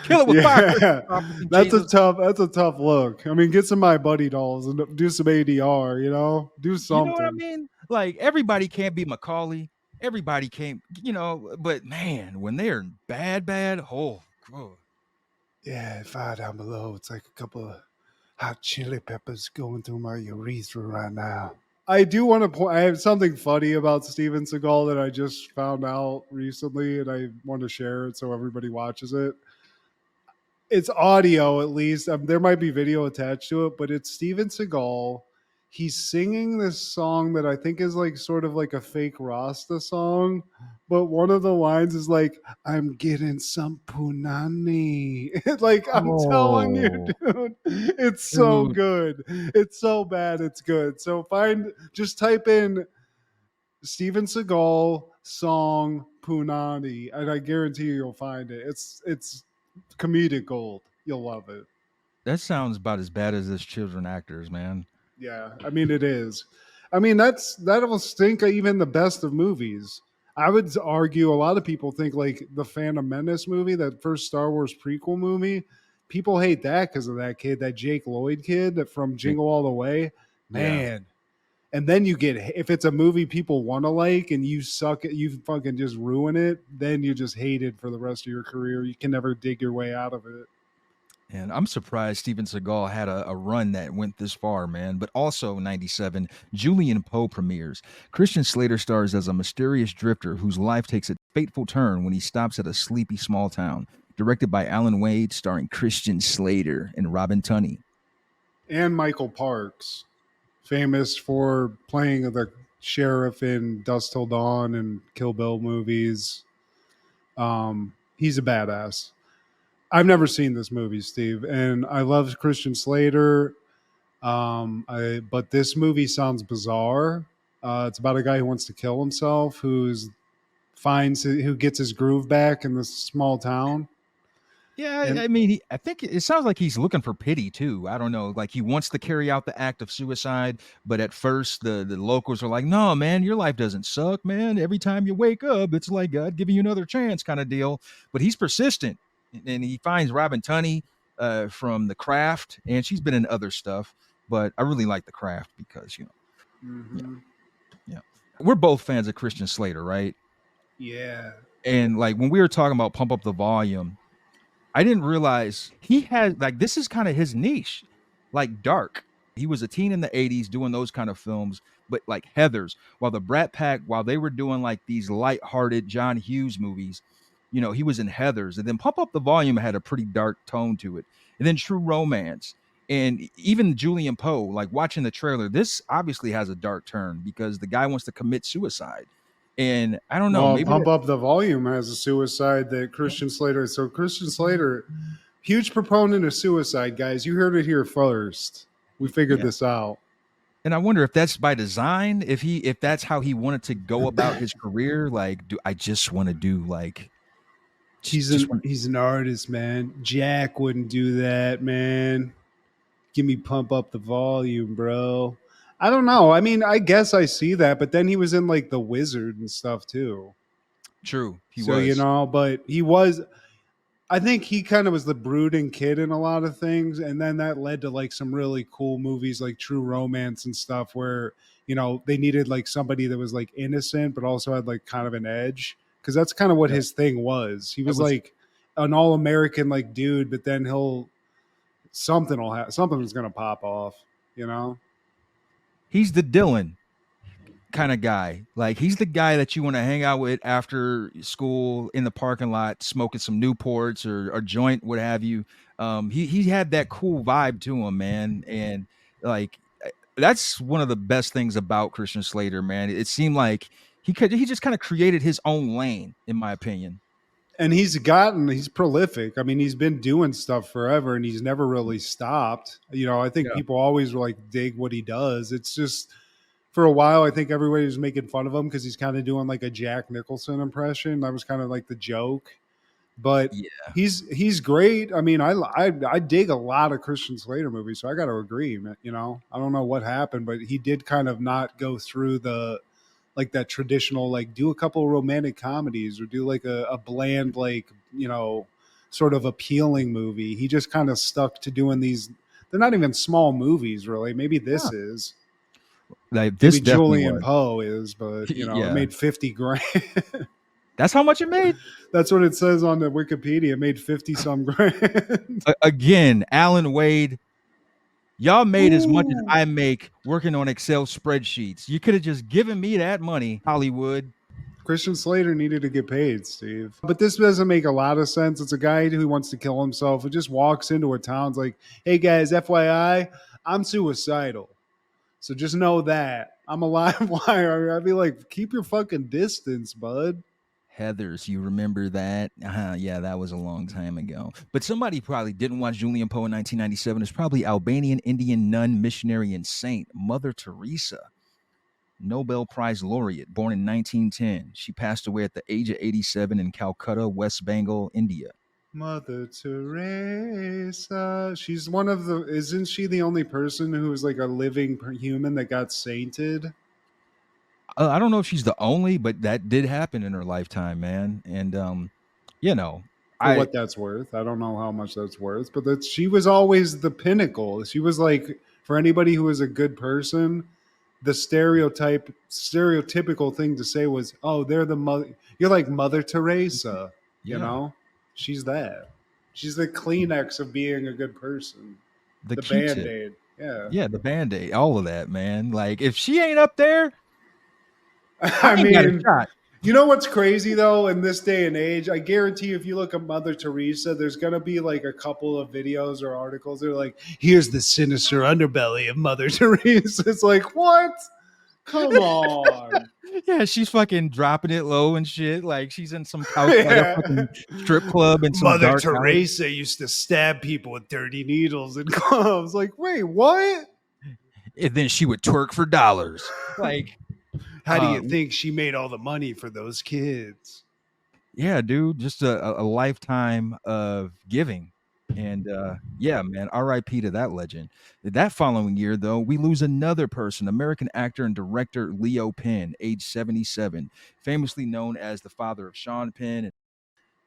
Kill it with fire. That's Jesus. a tough look. I mean, get some My Buddy dolls and do some ADR, do You know what I something. mean? Like everybody can't be Macaulay. Everybody can't, but man, when they're bad, oh, God. Yeah, fire down below. It's like a couple of hot chili peppers going through my urethra right now. I do want to point. I have something funny about Steven Seagal that I just found out recently, and I want to share it so everybody watches it. It's audio, at least. There might be video attached to it, but it's Steven Seagal he's singing this song that I think is like sort of like a fake Rasta song, but one of the lines is like, "I'm getting some punani." Like I'm telling you, Oh, dude, it's so dude, good. It's so bad, it's good. So just type in Steven Seagal song punani, and I guarantee you'll find it. It's comedic gold. You'll love it. that sounds about as bad as this children actors, man. Yeah, I mean it is. I mean that'll stink of even the best of movies. I would argue a lot of people think like the Phantom Menace movie, that first Star Wars prequel movie, people hate that because of that kid, that Jake Lloyd kid that from Yeah, Jingle All the Way. yeah. Man. And then you get, if it's a movie people want to like and you suck it, you fucking just ruin it, then you just hate it for the rest of your career. You can never dig your way out of it. And I'm surprised Steven Seagal had a run that went this far, man. But also, 97, Julian Poe premieres. Christian Slater stars as a mysterious drifter whose life takes a fateful turn when he stops at a sleepy small town. Directed by Alan Wade, starring Christian Slater and Robin Tunney. And Michael Parks, famous for playing the sheriff in Dust Till Dawn and Kill Bill movies. He's a badass. I've never seen this movie, Steve, and I love Christian Slater. But this movie sounds bizarre. It's about a guy who wants to kill himself, who gets his groove back in this small town. Yeah, And I mean, I think it sounds like he's looking for pity too. I don't know, like he wants to carry out the act of suicide, but at first the locals are like, "No, man, your life doesn't suck, man. Every time you wake up, it's like God giving you another chance, kind of deal." But he's persistent, and he finds Robin Tunney from The Craft, and she's been in other stuff. But I really like The Craft because yeah, mm-hmm. yeah, we're both fans of Christian Slater, right? Yeah, And like when we were talking about Pump Up the Volume, I didn't realize he had like this is kind of his niche, like dark. He was a teen in the 80s doing those kind of films, but like Heathers, while the Brat Pack, while they were doing like these light-hearted John Hughes movies, he was in Heathers. And then Pump Up the Volume had a pretty dark tone to it. And then True Romance. And even Julian Poe, like watching the trailer, this obviously has a dark turn because the guy wants to commit suicide. And I don't know, well, maybe Pump Up the Volume has a suicide that Christian Slater. So Christian Slater, huge proponent of suicide, guys. You heard it here first. We figured yeah. this out. And I wonder if that's by design, if that's how he wanted to go about his career. Like, do I just want to do like just want He's an artist, man. Jack wouldn't do that, man. Give me Pump Up the Volume, bro. I don't know. I mean, I guess I see that, but then he was in like The Wizard and stuff too. true. He So, was. but he was, I think he kind of was the brooding kid in a lot of things. And then that led to like some really cool movies like True Romance and stuff where, they needed like somebody that was like innocent, but also had like kind of an edge. Cause that's kind of what Yeah. his thing was. He That was was like an all American like dude, but then something's going to pop off. he's the Dylan kind of guy. Like he's the guy that you want to hang out with after school in the parking lot, smoking some Newports or a joint, what have you. He had that cool vibe to him, man, and like that's one of the best things about Christian Slater, man. It seemed like he just kind of created his own lane, in my opinion. And he's prolific. I mean, he's been doing stuff forever and he's never really stopped. I think Yeah. people always like dig what he does. It's just for a while, I think everybody was making fun of him because he's kind of doing like a Jack Nicholson impression. That was kind of like the joke. But Yeah. he's great. I mean, I dig a lot of Christian Slater movies, so I got to agree. I don't know what happened, but he did kind of not go through the like that traditional like do a couple romantic comedies or do like a bland like sort of appealing movie. He just kind of stuck to doing these. They're not even small movies, really. Maybe this Yeah. is. Like this Maybe definitely Julian was. Poe is, but it Yeah. made 50 grand. That's how much it made. That's what it says on the Wikipedia. It made 50 some grand. Again, Alan Wade, y'all made as much as Ooh. I make working on Excel spreadsheets. You could have just given me that money, Hollywood. Christian Slater needed to get paid, Steve. But this doesn't make a lot of sense. It's a guy who wants to kill himself, who just walks into a town's like, hey guys, FYI, I'm suicidal. So just know that I'm a live wire. I'd be like, keep your fucking distance, bud. Heathers, you remember that? Yeah, that was a long time ago. But somebody probably didn't watch Julian Poe in 1997. It's probably Albanian Indian nun, missionary, and saint, Mother Teresa, Nobel Prize laureate, born in 1910. She passed away at the age of 87 in Calcutta, West Bengal, India. Mother Teresa. She's one of the. Isn't she the only person who was like a living human that got sainted? I don't know if she's the only, but that did happen in her lifetime, man. And you know, For I what that's worth, I don't know how much that's worth, but that she was always the pinnacle. She was like, for anybody who was a good person, the stereotypical thing to say was, "Oh, they're the mother. You're like Mother Teresa." You yeah, know, she's that. She's the Kleenex of being a good person. the The Q-tip. Band-Aid. Yeah. Yeah, the Band-Aid, all of that, man. Like if she ain't up there, I I ain't got a mean, shot. you know what's crazy though? In this day and age, I guarantee if you look at Mother Teresa, there's gonna be like a couple of videos or articles. They're like, "Here's the sinister underbelly of Mother Teresa." It's like, what? Come on. Yeah, she's fucking dropping it low and shit. Like she's in some couch, like a Yeah. fucking strip club in some Mother dark alley. Teresa used to stab people with dirty needles and gloves. Like, wait, what? And then she would twerk for dollars. Like, How do you think she made all the money for those kids? yeah, dude, just a lifetime of giving. And yeah, man, RIP to that legend. That following year, though, we lose another person, American actor and director Leo Penn, age 77, famously known as the father of Sean Penn.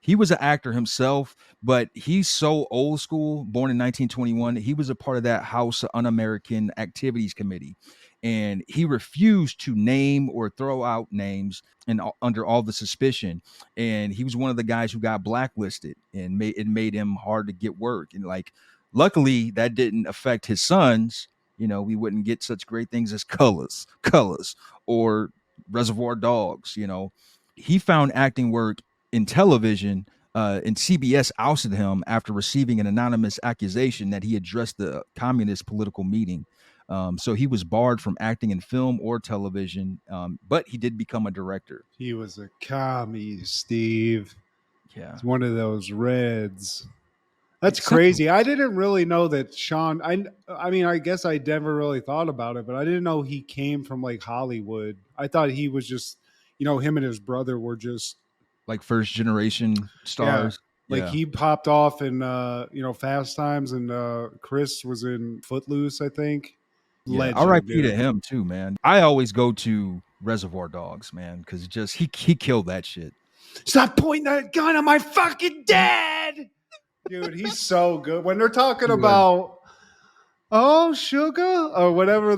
He was an actor himself, but he's so old school, born in 1921. He was a part of that House Un-American Activities Committee, and he refused to name or throw out names and under all the suspicion. And he was one of the guys who got blacklisted, and made him hard to get work. And like, luckily, that didn't affect his sons. You know, we wouldn't get such great things as Colors, or Reservoir Dogs. You know, he found acting work in television, and CBS ousted him after receiving an anonymous accusation that he addressed the communist political meeting. So he was barred from acting in film or television, but he did become a director. He was a commie, Steve. Yeah. It's one of those Reds. That's Something- crazy. I didn't really know that Sean. I mean, I guess I never really thought about it, but I didn't know he came from like Hollywood. I thought he was just, him and his brother were just Like first generation stars. like Yeah. he popped off in Fast Times, and Chris was in Footloose, I think. Yeah. Legend, RIP dude. to him too, man. I always go to Reservoir Dogs, man, because just he killed that shit. Stop pointing that gun at my fucking dad, dude. He's so good when they're talking He was. about. Oh, sugar, or whatever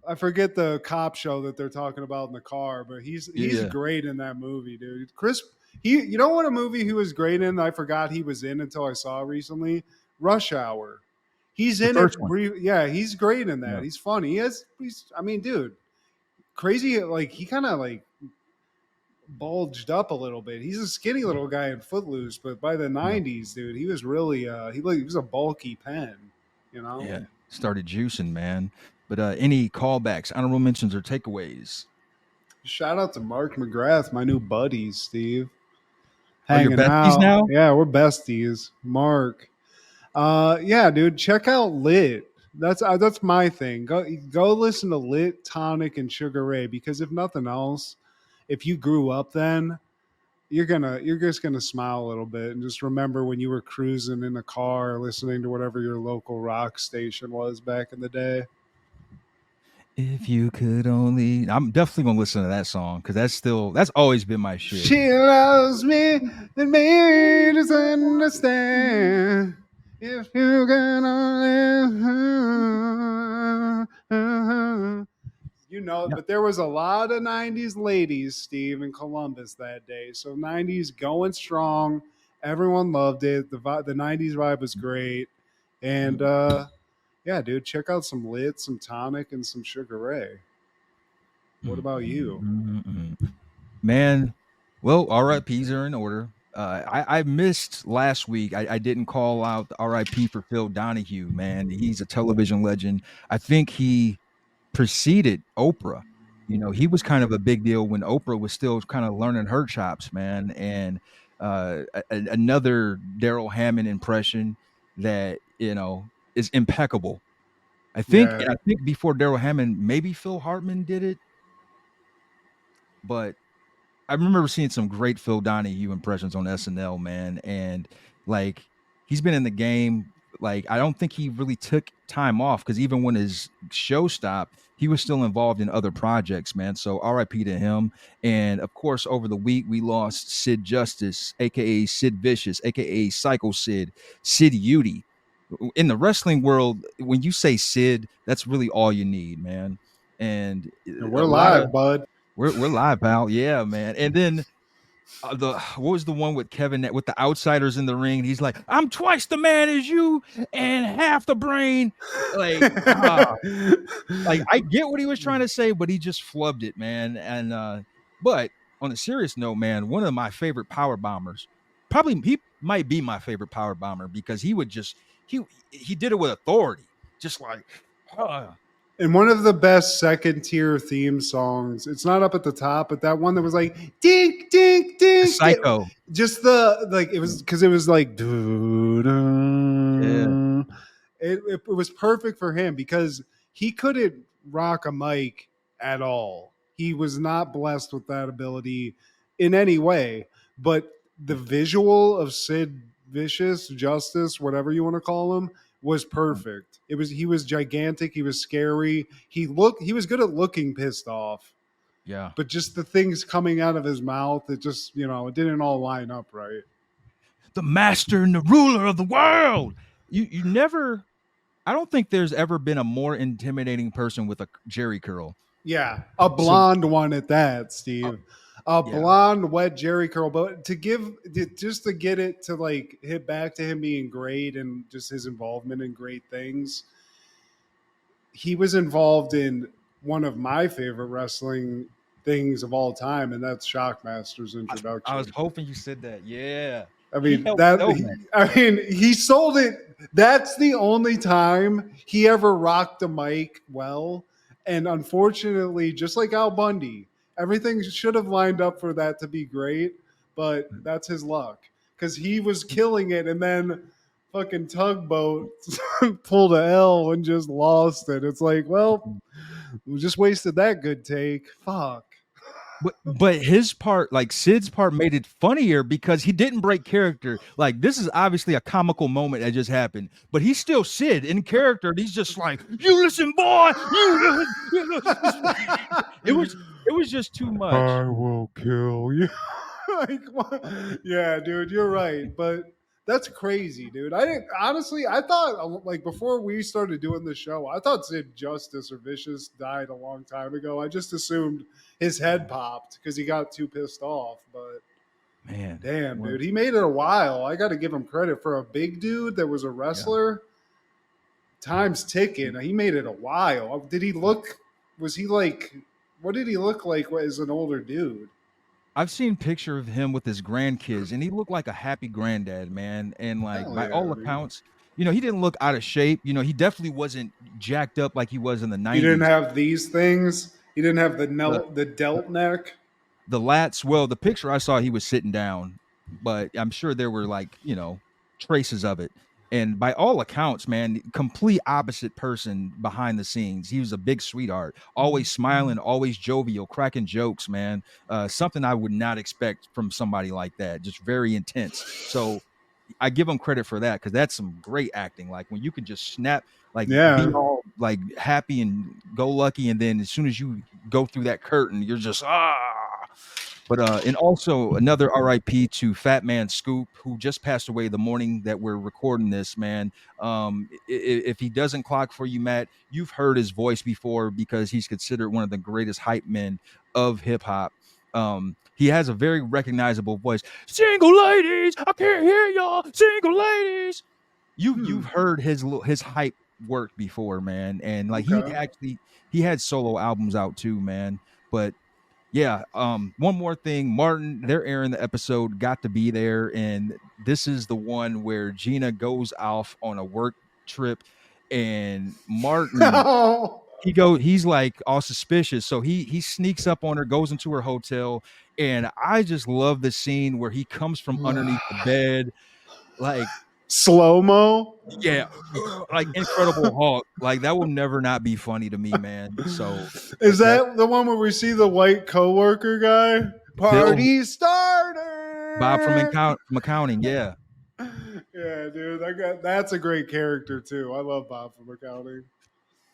I forget the cop show that they're talking about in the car, but he's Yeah. great in that movie, dude. Chris, you know what a movie he was great in? I forgot he was in until I saw recently. Rush Hour. He's The in first it. one. Yeah, he's great in that. Yeah. He's funny. I mean, dude, crazy. Like he kind of like bulged up a little bit. He's a skinny little guy in Footloose, but by the '90s, dude, he was really he was a bulky pen. Yeah. Started juicing, man. But any callbacks, honorable mentions, or takeaways? Shout out to Mark McGrath, my new buddies, Steve. Oh, you're Hanging besties out. now? Yeah, we're besties. Mark. Yeah, dude, check out Lit. That's my thing. Go listen to Lit, Tonic, and Sugar Ray, because if nothing else, if you grew up then, you're just gonna smile a little bit and just remember when you were cruising in a car listening to whatever your local rock station was back in the day. If you could only, I'm definitely gonna listen to that song because that's always been my shit. She loves me and made us understand. If you can only. Yeah. But there was a lot of 90s ladies, Steve, in Columbus that day. So 90s going strong. Everyone loved it. The 90s vibe was great. And yeah, dude, check out some Lit, some Tonic, and some Sugar Ray. What about you? Man, well, RIPs are in order. I missed last week. I didn't call out the RIP for Phil Donahue, man. He's a television legend. I think he preceded Oprah. You know, he was kind of a big deal when Oprah was still kind of learning her chops, man. And another Daryl Hammond impression that, you know, is impeccable. Yeah. I think before Daryl Hammond, maybe Phil Hartman did it, but I remember seeing some great Phil Donahue impressions on SNL, man, and like he's been in the game. Like I don't think he really took time off because even when his show stopped, he was still involved in other projects, man. So R.I.P. to him. And of course, over the week we lost Sid Justice, aka Sid Vicious, aka Psycho Sid, Sid Udy. In the wrestling world, when you say Sid, that's really all you need, man. And And a we're lot of live, bud. we're live, pal. Yeah, man. And then the what was the one with Kevin with the outsiders in the ring? He's like, "I'm twice the man as you and half the brain." Like, like I get what he was trying to say, but he just flubbed it, man. And but on a serious note, man, one of my favorite power bombers, probably he might be my favorite power bomber because he would just he did it with authority, just like, uh, And one of the best second tier theme songs. It's not up at the top, but that one that was like dink dink dink. Psycho. Just the like it was because it was like Yeah, it was perfect for him because he couldn't rock a mic at all. He was not blessed with that ability in any way. But the visual of Sid Vicious, Justice, whatever you want to call him, was perfect. He was gigantic, he was scary. He was good at looking pissed off. yeah. But just the things coming out of his mouth, it just, it didn't all line up right. The master and the ruler of the world. You never. I don't think there's ever been a more intimidating person with a Jerry curl. Yeah, a So blonde one at that, Steve. A yeah, blonde, wet Jerry curl. But just to get it to like hit back to him being great and just his involvement in great things, he was involved in one of my favorite wrestling things of all time, and that's Shockmaster's I was introduction. hoping you said that. Yeah, I he mean helped that. so much. He sold it. That's the only time he ever rocked a mic well. And unfortunately, just like Al Bundy, everything should have lined up for that to be great. But that's his luck because he was killing it, and then fucking Tugboat pulled a L and just lost it. It's like, well, we just wasted that good take. Fuck. But his part, like Sid's part, made it funnier because he didn't break character. Like this is obviously a comical moment that just happened, but he's still Sid in character. And he's just like, "You listen, boy. You listen." It was just too much. I will kill you. Like, yeah, dude, you're right, but that's crazy, dude. I didn't honestly. I thought like before we started doing the show, I thought Sid Justice or Vicious died a long time ago. I just assumed his head popped because he got too pissed off. But Man, damn, well, dude, he made it a while. I got to give him credit for a big dude that was a wrestler. Time's ticking. He made it a while. Did he look? Was he like? What did he look like as an older dude? I've seen picture of him with his grandkids, and he looked like a happy granddad, man. And like Hell by yeah, all dude. accounts, you know, he didn't look out of shape. You know, he definitely wasn't jacked up like he was in the He didn't 90s. have these things. He didn't have The the delt neck. the lats, well, the picture I saw, he was sitting down, but I'm sure there were like, you know, traces of it. And by all accounts, man, complete opposite person behind the scenes. He was a big sweetheart, always smiling, always jovial, cracking jokes, man. Something I would not expect from somebody like that. Just very intense. So I give him credit for that because that's some great acting. Like when you can just snap, like be Yeah. all like happy and go lucky, and then as soon as you go through that curtain, you're just ah. But and also another RIP to Fat Man Scoop, who just passed away the morning that we're recording this, man. If he doesn't clock for you, Matt, you've heard his voice before because he's considered one of the greatest hype men of hip hop. He has a very recognizable voice. Single ladies, I can't hear y'all. Single ladies. You've heard his hype work before, man. And like Okay. he had solo albums out too, man. But yeah, one more thing, Martin, they're airing the episode, got to be there, and this is the one where Gina goes off on a work trip, and Martin No. he's like all suspicious. So he sneaks up on her, goes into her hotel, and I just love the scene where he comes from underneath the bed, like Slow-mo. yeah, like Incredible Hulk. Like that will never not be funny to me, man. So Is that the one where we see the white coworker guy? Bill Party starter. Bob from accounting, yeah. Yeah, dude, that's a great character too. I love Bob from accounting.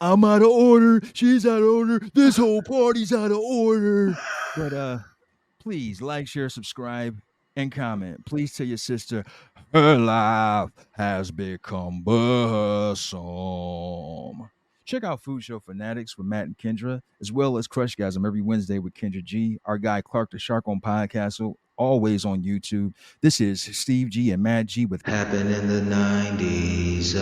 I'm out of order. She's out of order. This whole party's out of order. But please like, share, subscribe, and comment. Please tell your sister her life has become bursome. Check out Food Show Fanatics with Matt and Kendra, as well as Crushgasm every Wednesday with Kendra G. Our guy Clark the Shark on Podcastle, always on YouTube. This is Steve G and Matt G with Happened in the 90s.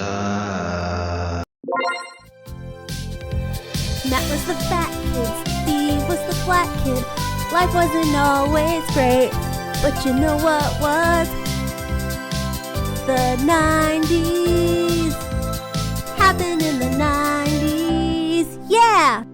Matt was the fat kid, Steve was the black kid. Life wasn't always great, but you know what was? The 90s. Happened in the 90s. Yeah!